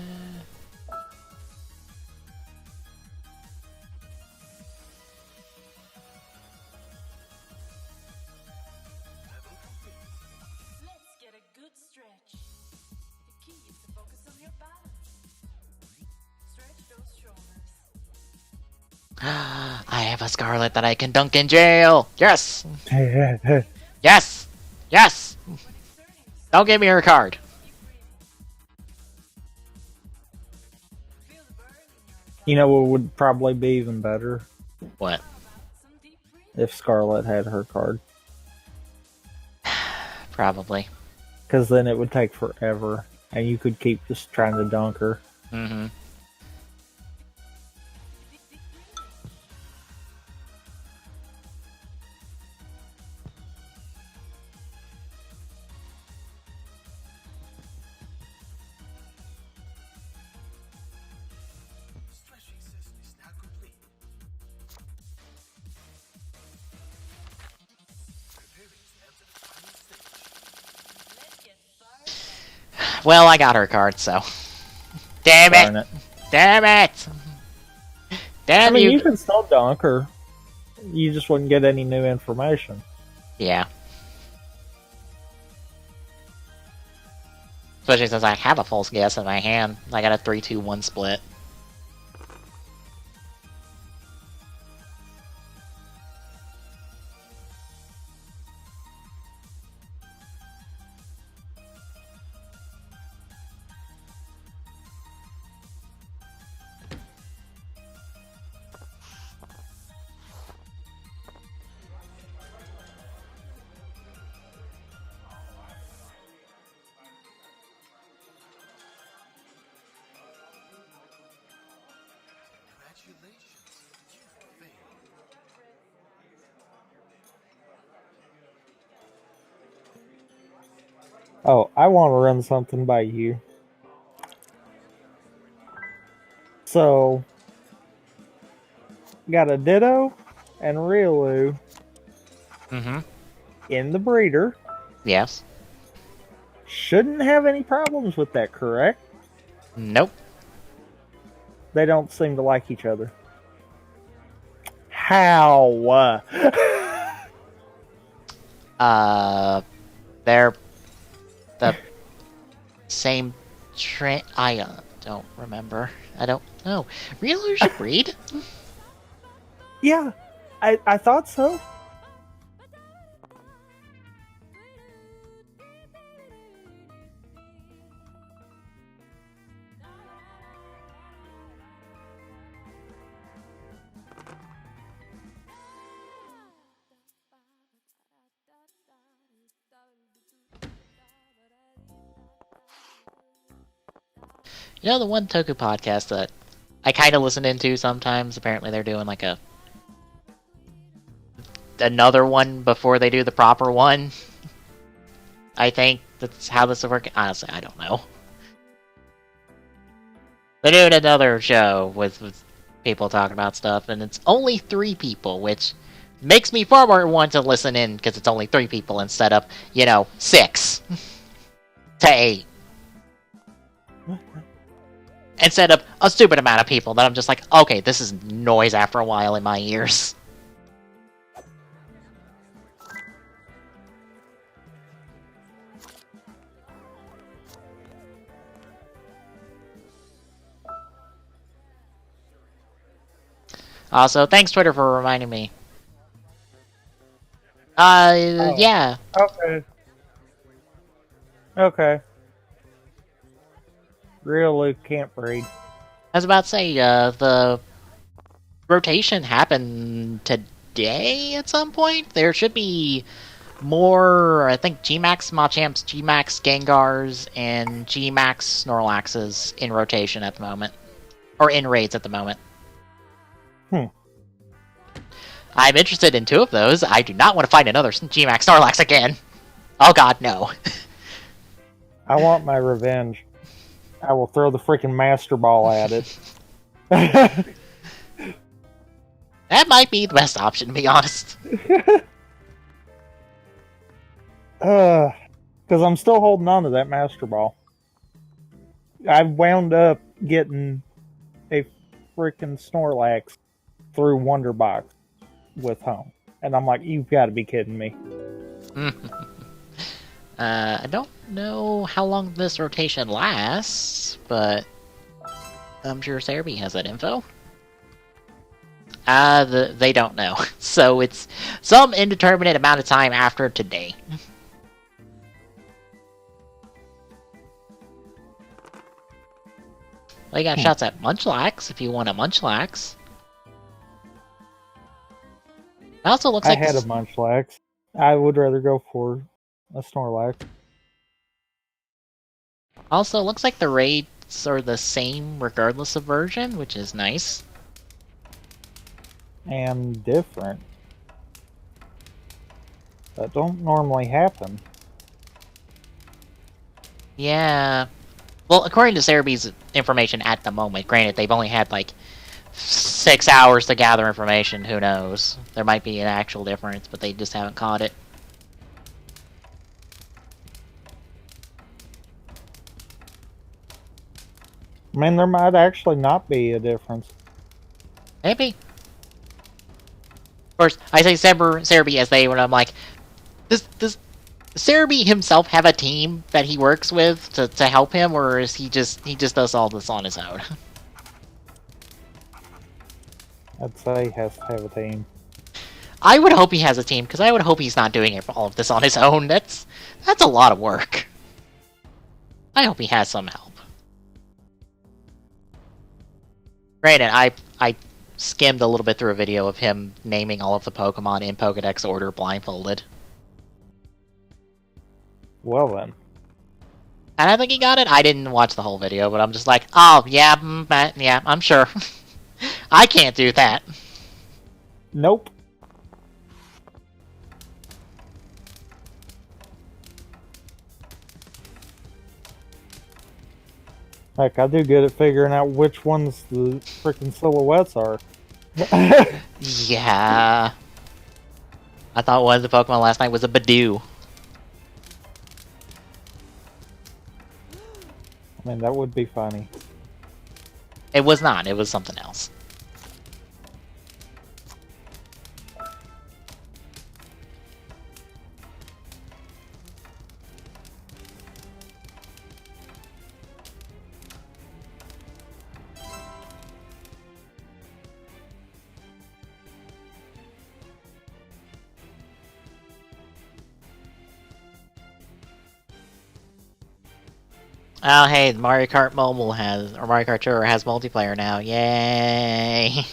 I have a Scarlet that I can dunk in jail! Yes! Yes! Yes! Don't give me her card! You know what would probably be even better? What? If Scarlet had her card. Probably. Because then it would take forever, and you could keep just trying to dunk her. Mm-hmm. Well, I got her card, so. Damn it! Darn it. Damn it! Damn I mean, you! you can still dunk her. You just wouldn't get any new information. Yeah. Especially since I have a false guess in my hand. I got a 3-2-1 split. Oh, I want to run something by you. So, got a Ditto and Riolu Mm-hmm. in the breeder. Yes. Shouldn't have any problems with that, correct? Nope. They don't seem to like each other. How? They're the same train. I don't remember. I don't know. Real should breed? Yeah, I thought so. You know the one Toku podcast that I kind of listen into sometimes? Apparently they're doing like another one before they do the proper one. I think that's how this will work. Honestly, I don't know. They're doing another show with people talking about stuff, and it's only 3 people, which makes me far more want to listen in because it's only 3 people instead of, 6 to 8. Instead of a stupid amount of people that I'm just like, okay, this is noise after a while in my ears. Also, thanks Twitter for reminding me. Yeah. Okay. Okay. Riolu can't breed. I was about to say, the rotation happened today at some point. There should be more, I think, G-Max Machamps, G-Max Gengars, and G-Max Snorlaxes in rotation at the moment. Or in raids at the moment. I'm interested in 2 of those. I do not want to find another G-Max Snorlax again. Oh god, no. I want my revenge. I will throw the freaking Master Ball at it. That might be the best option, to be honest. Because I'm still holding on to that Master Ball. I wound up getting a freaking Snorlax through Wonder Box with Home. And I'm like, you've got to be kidding me. I don't know how long this rotation lasts, but I'm sure Cerebi has that info. They don't know. So it's some indeterminate amount of time after today. Well, you got shots at Munchlax if you want a Munchlax. It also looks like I had a Munchlax. I would rather go for a Snorlax. Also, looks like the raids are the same regardless of version, which is nice. And different. That don't normally happen. Yeah. Well, according to Cerebi's information at the moment, granted, they've only had like 6 hours to gather information, who knows? There might be an actual difference, but they just haven't caught it. I mean, there might actually not be a difference. Maybe. Of course, I say Cerebi as they, when I'm like, does Cerebi himself have a team that he works with to help him, or is he just does all this on his own? I'd say he has to have a team. I would hope he has a team, because I would hope he's not doing all of this on his own. That's a lot of work. I hope he has some help. Granted, I skimmed a little bit through a video of him naming all of the Pokemon in Pokedex order blindfolded. Well then. And I think he got it. I didn't watch the whole video, but I'm just like, oh, yeah, yeah, I'm sure. I can't do that. Nope. Heck, I do good at figuring out which ones the freaking silhouettes are. Yeah. I thought one of the Pokemon last night was a Badoo. I mean, that would be funny. It was not. It was something else. Oh, hey, Mario Kart Mobile has, or Mario Kart Tour has multiplayer now. Yay!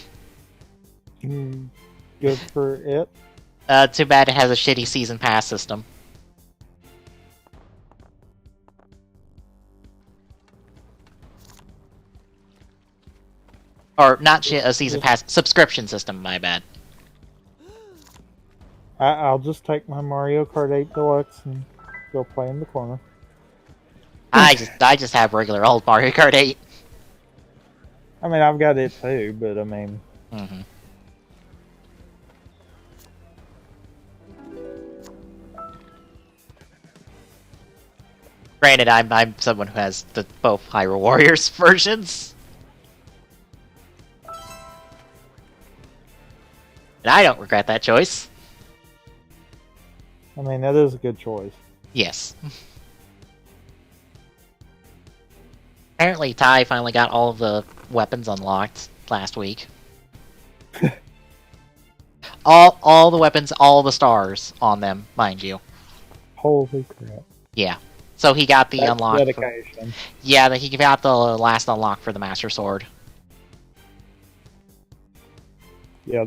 Good for it. Too bad it has a shitty season pass system. Or not a season pass, subscription system, my bad. I'll just take my Mario Kart 8 Deluxe and go play in the corner. I just have regular old Mario Kart 8. I mean, I've got it too, but I mean... Mm-hmm. Granted, I'm someone who has both Hyrule Warriors versions. And I don't regret that choice. I mean, that is a good choice. Yes. Apparently, Ty finally got all of the weapons unlocked last week. all the weapons, all the stars on them, mind you. Holy crap. Yeah. So he got the That's unlock. dedication. Yeah, he got the last unlock for the Master Sword. Yeah,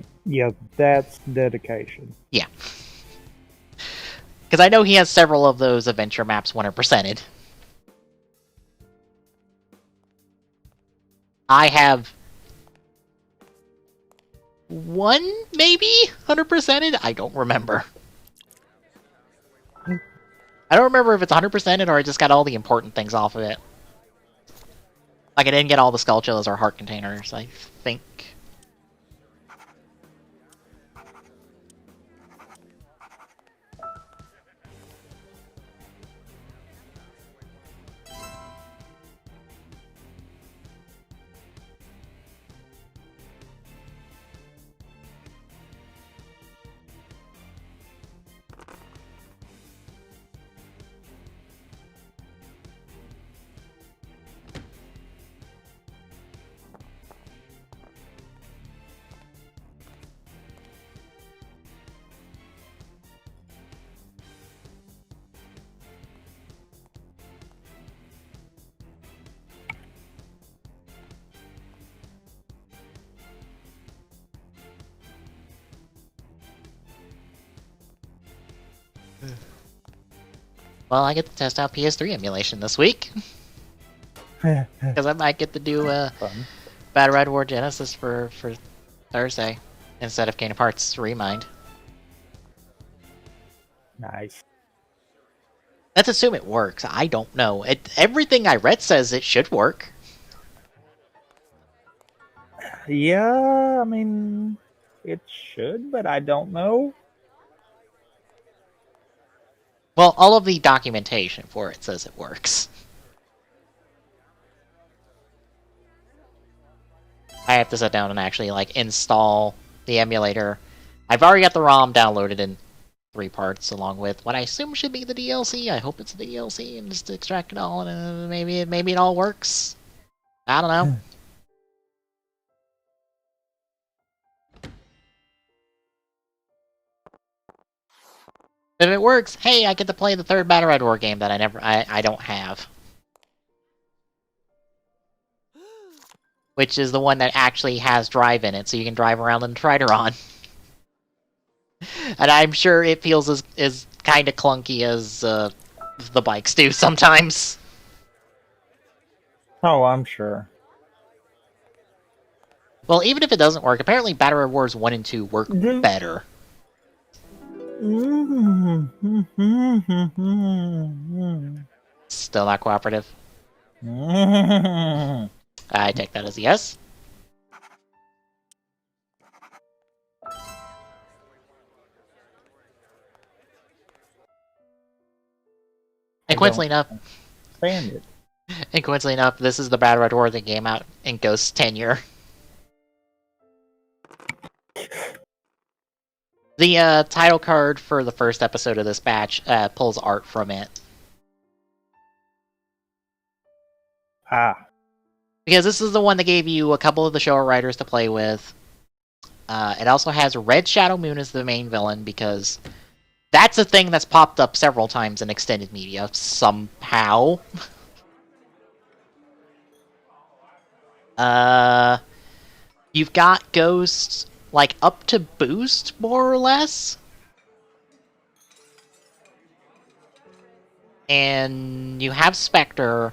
that's dedication. Yeah. Because I know he has several of those adventure maps 100%ed. I have one, maybe 100%ed? I don't remember. I don't remember if it's 100%ed or I just got all the important things off of it. Like, I didn't get all the Skulltulas or heart containers, I think. Well, I get to test out PS3 emulation this week. Because I might get to do Battle Ride War Genesis for Thursday instead of Kingdom Hearts Remind. Nice. Let's assume it works. I don't know. Everything I read says it should work. Yeah, I mean, it should, but I don't know. Well, all of the documentation for it says it works. I have to sit down and actually, like, install the emulator. I've already got the ROM downloaded in 3 parts, along with what I assume should be the DLC. I hope it's the DLC, and just extract it all, and maybe it all works. I don't know. If it works, hey, I get to play the third Battle Ride War game that I don't have. Which is the one that actually has drive in it, so you can drive around in Trideron. And I'm sure it feels as kind of clunky as the bikes do sometimes. Oh, I'm sure. Well, even if it doesn't work, apparently Battle Ride Wars 1 and 2 work better. Still not cooperative? I take that as a yes. And coincidentally enough, this is the Bad Red War that came out in Ghost's tenure. The title card for the first episode of this batch pulls art from it. Because this is the one that gave you a couple of the show writers to play with. It also has Red Shadow Moon as the main villain, because that's a thing that's popped up several times in extended media, somehow. You've got Ghosts, like, up to boost, more or less. And you have Spectre,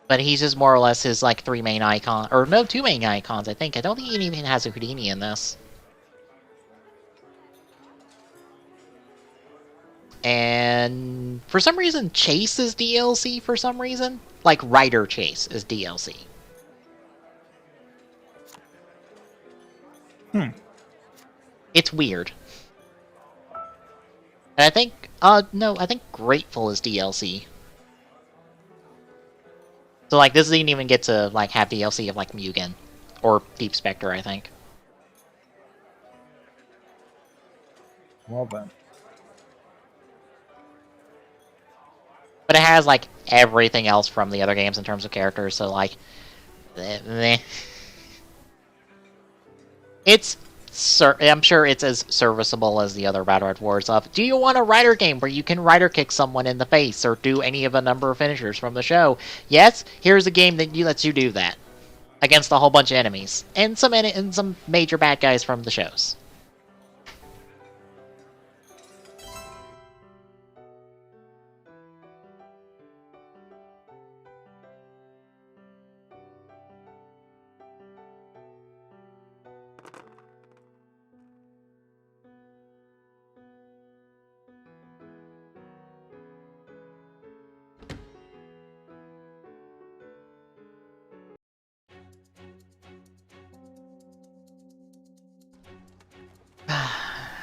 but he's just more or less his, like, three main icon, or no, two main icons, I think. I don't think he even has a Houdini in this. And for some reason, Chase is DLC for some reason. Like, Rider Chase is DLC. It's weird. And I think, no, I think Grateful is DLC. So, like, this didn't even get to, like, have DLC of, like, Mugen. Or Deep Spectre, I think. Well then. But it has, like, everything else from the other games in terms of characters, so, like... It's... I'm sure it's as serviceable as the other Bad Red War stuff. Do you want a Rider game where you can Rider kick someone in the face or do any of a number of finishers from the show? Yes, here's a game that lets you do that. Against a whole bunch of enemies. And some major bad guys from the shows.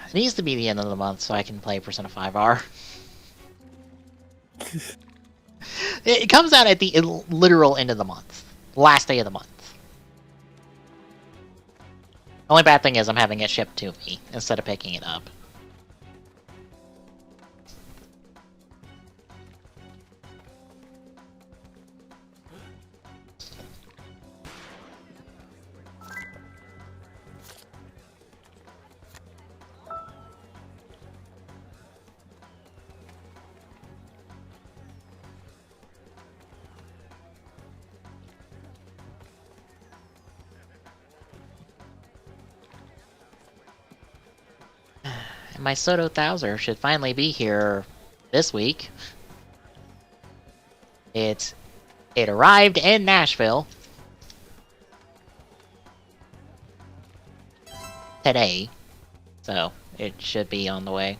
It needs to be the end of the month so I can play Persona 5R. It comes out at the literal end of the month. Last day of the month. Only bad thing is I'm having it shipped to me instead of picking it up. And my Soto Thouser should finally be here this week. It arrived in Nashville today, so it should be on the way.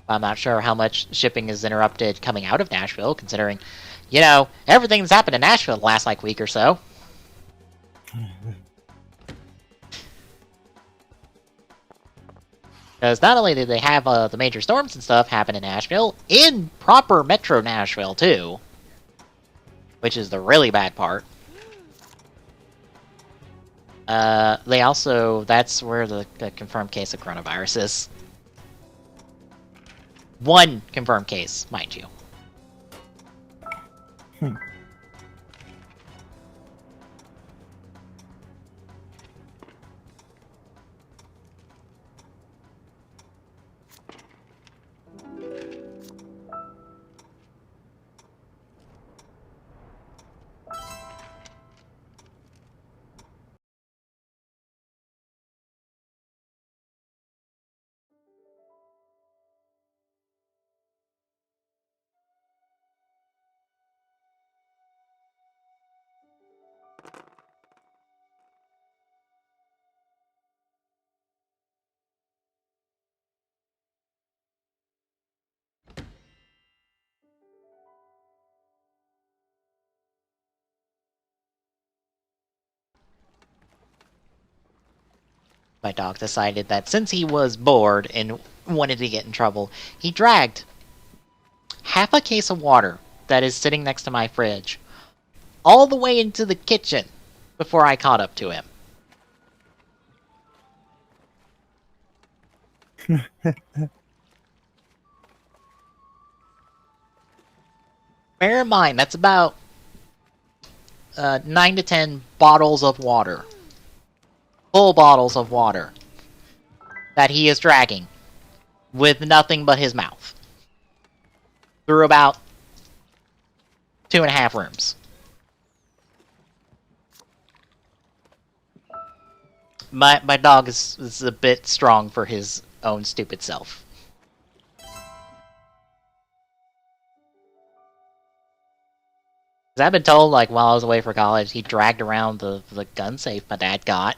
I'm not sure how much shipping is interrupted coming out of Nashville, considering, you know, everything that's happened in Nashville the last, like, week or so. Because not only did they have the major storms and stuff happen in Nashville, in proper Metro Nashville, too. Which is the really bad part. They also... That's where the confirmed case of coronavirus is. One confirmed case, mind you. my dog decided that since he was bored and wanted to get in trouble, he dragged half a case of water that is sitting next to my fridge all the way into the kitchen before I caught up to him. Bear in mind, that's about 9 to 10 bottles of water. Full bottles of water. That he is dragging. With nothing but his mouth. Through about 2.5 rooms. My dog is a bit strong for his own stupid self. I've been told, like, while I was away for college, he dragged around the gun safe my dad got.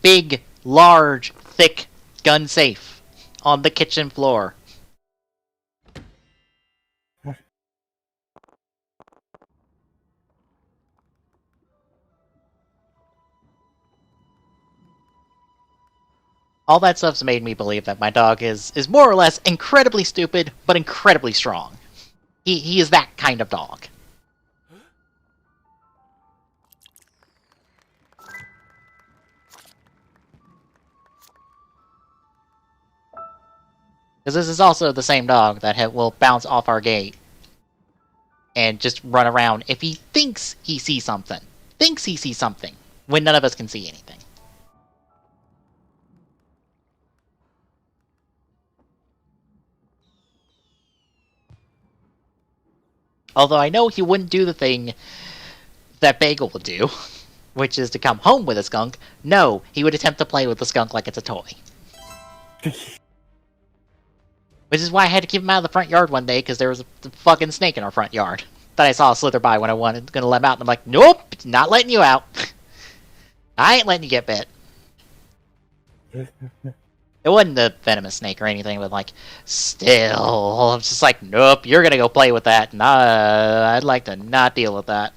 Big, large, thick gun safe on the kitchen floor. All that stuff's made me believe that my dog is more or less incredibly stupid, but incredibly strong. He is that kind of dog. Because this is also the same dog that will bounce off our gate and just run around if he thinks he sees something. Thinks he sees something, when none of us can see anything. Although I know he wouldn't do the thing that Bagel would do, which is to come home with a skunk. No, he would attempt to play with the skunk like it's a toy. Which is why I had to keep him out of the front yard one day, because there was a fucking snake in our front yard that I saw slither by when I wanted to let him out, and I'm like, nope, not letting you out. I ain't letting you get bit. It wasn't a venomous snake or anything, but like, still, I'm just like, nope, you're gonna go play with that, and I'd like to not deal with that.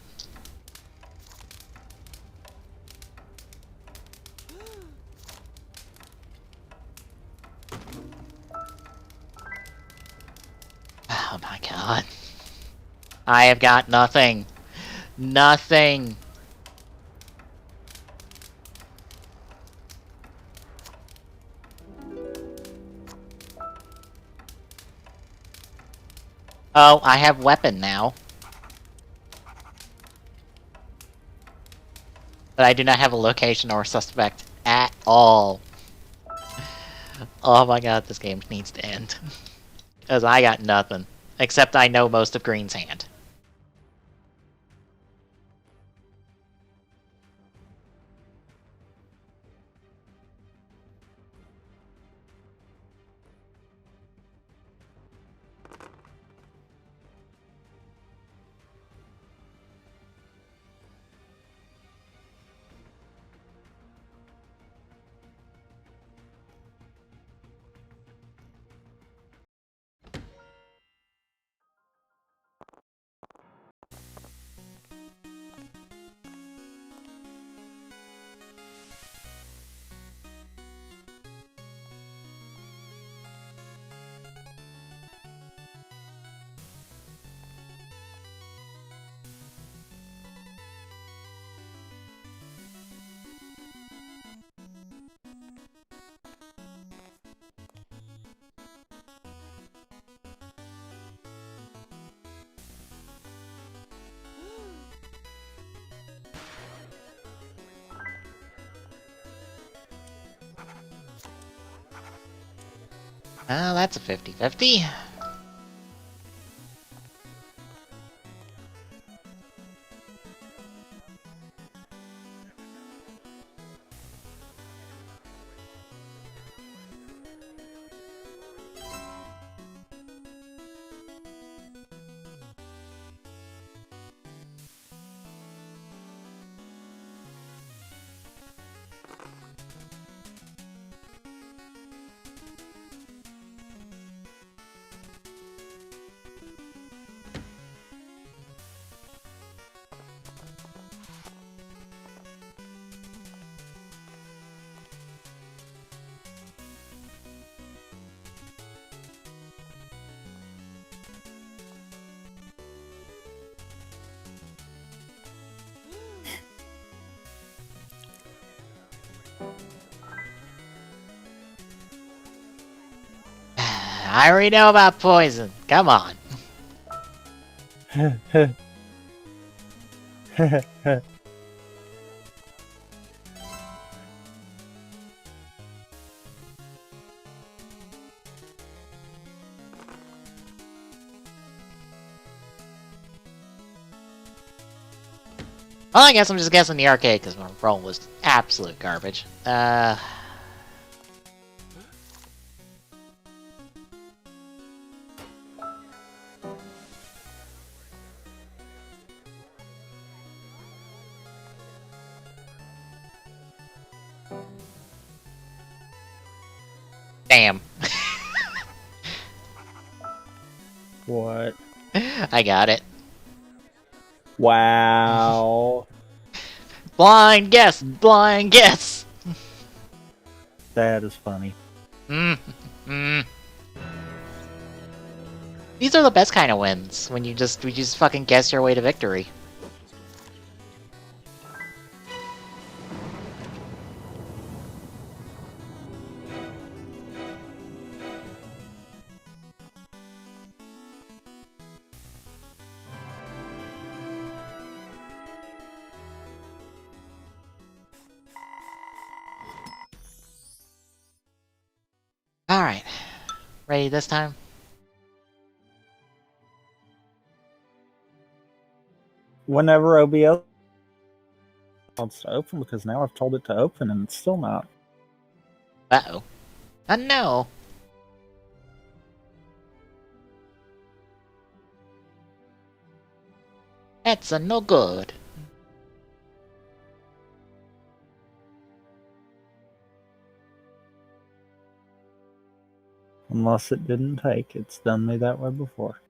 Oh my god. I have got nothing. Nothing. Oh, I have weapon now. But I do not have a location or a suspect at all. Oh my god, this game needs to end. Because I got nothing. Except I know most of Green's hand. Oh, that's a 50-50. I already know about poison. Come on. Well, I guess I'm just guessing the arcade because my roll was absolute garbage. Damn. What? I got it. Wow. Blind guess! Blind guess! That is funny. These are the best kind of wins, when you just fucking guess your way to victory. Alright. Ready this time? Whenever OBS wants to open, because now I've told it to open and it's still not. Uh-oh. No. That's a no good. Unless it didn't take. It's done me that way before.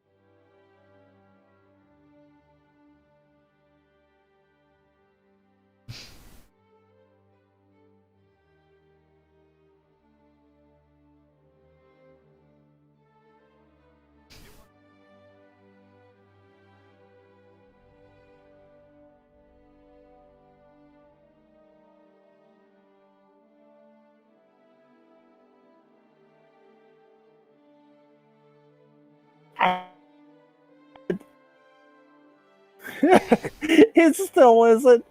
It still isn't.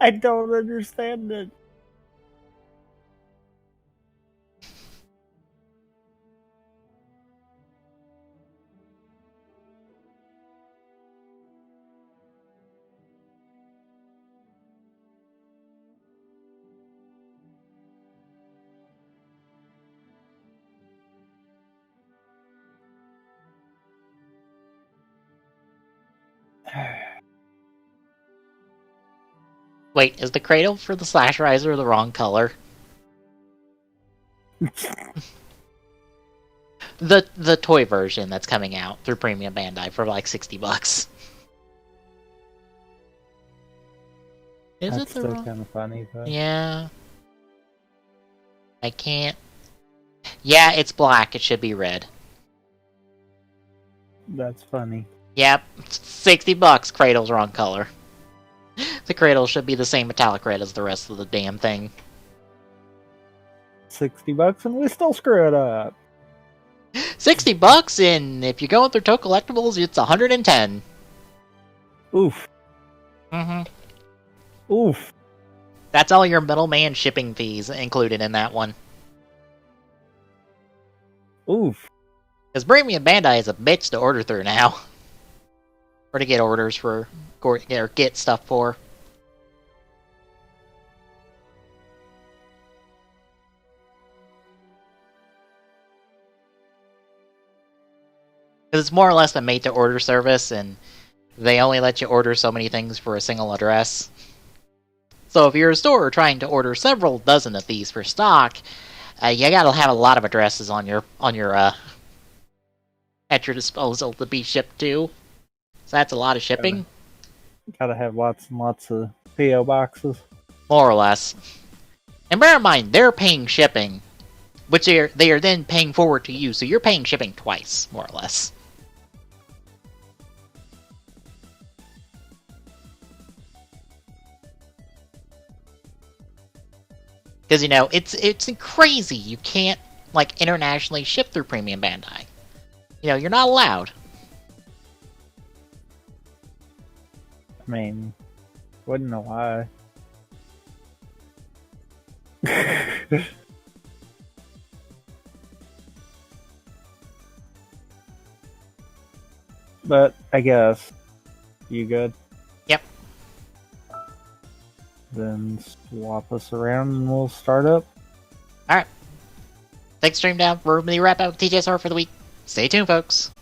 I don't understand it. Wait, is the cradle for the Slash Riser the wrong color? The toy version that's coming out through Premium Bandai for like $60. Is That's it the still wrong? kind of funny, though. Yeah. I can't. Yeah, it's black. It should be red. That's funny. Yep, $60. Cradle's wrong color. The cradle should be the same metallic red as the rest of the damn thing. $60 and we still screw it up. $60, and if you're going through Toe Collectibles, it's 110. Oof. Oof. That's all your middleman shipping fees included in that one. Oof. Because Premium Bandai is a bitch to order through now. Or to get orders for, or get stuff for. Because it's more or less a made-to-order service, and they only let you order so many things for a single address. So if you're a store trying to order several dozen of these for stock, you gotta have a lot of addresses on your at your disposal to be shipped to. So that's a lot of shipping. Gotta have lots and lots of P.O. boxes. More or less. And bear in mind, they're paying shipping which they are then paying forward to you, so you're paying shipping twice, more or less. Because, you know, it's crazy. You can't, like, internationally ship through Premium Bandai. You know, you're not allowed. I mean, wouldn't know why. But I guess you good? Yep. Then swap us around and we'll start up. Alright. Thanks, Stream Down. We're going to wrap up TGSR for the week. Stay tuned, folks.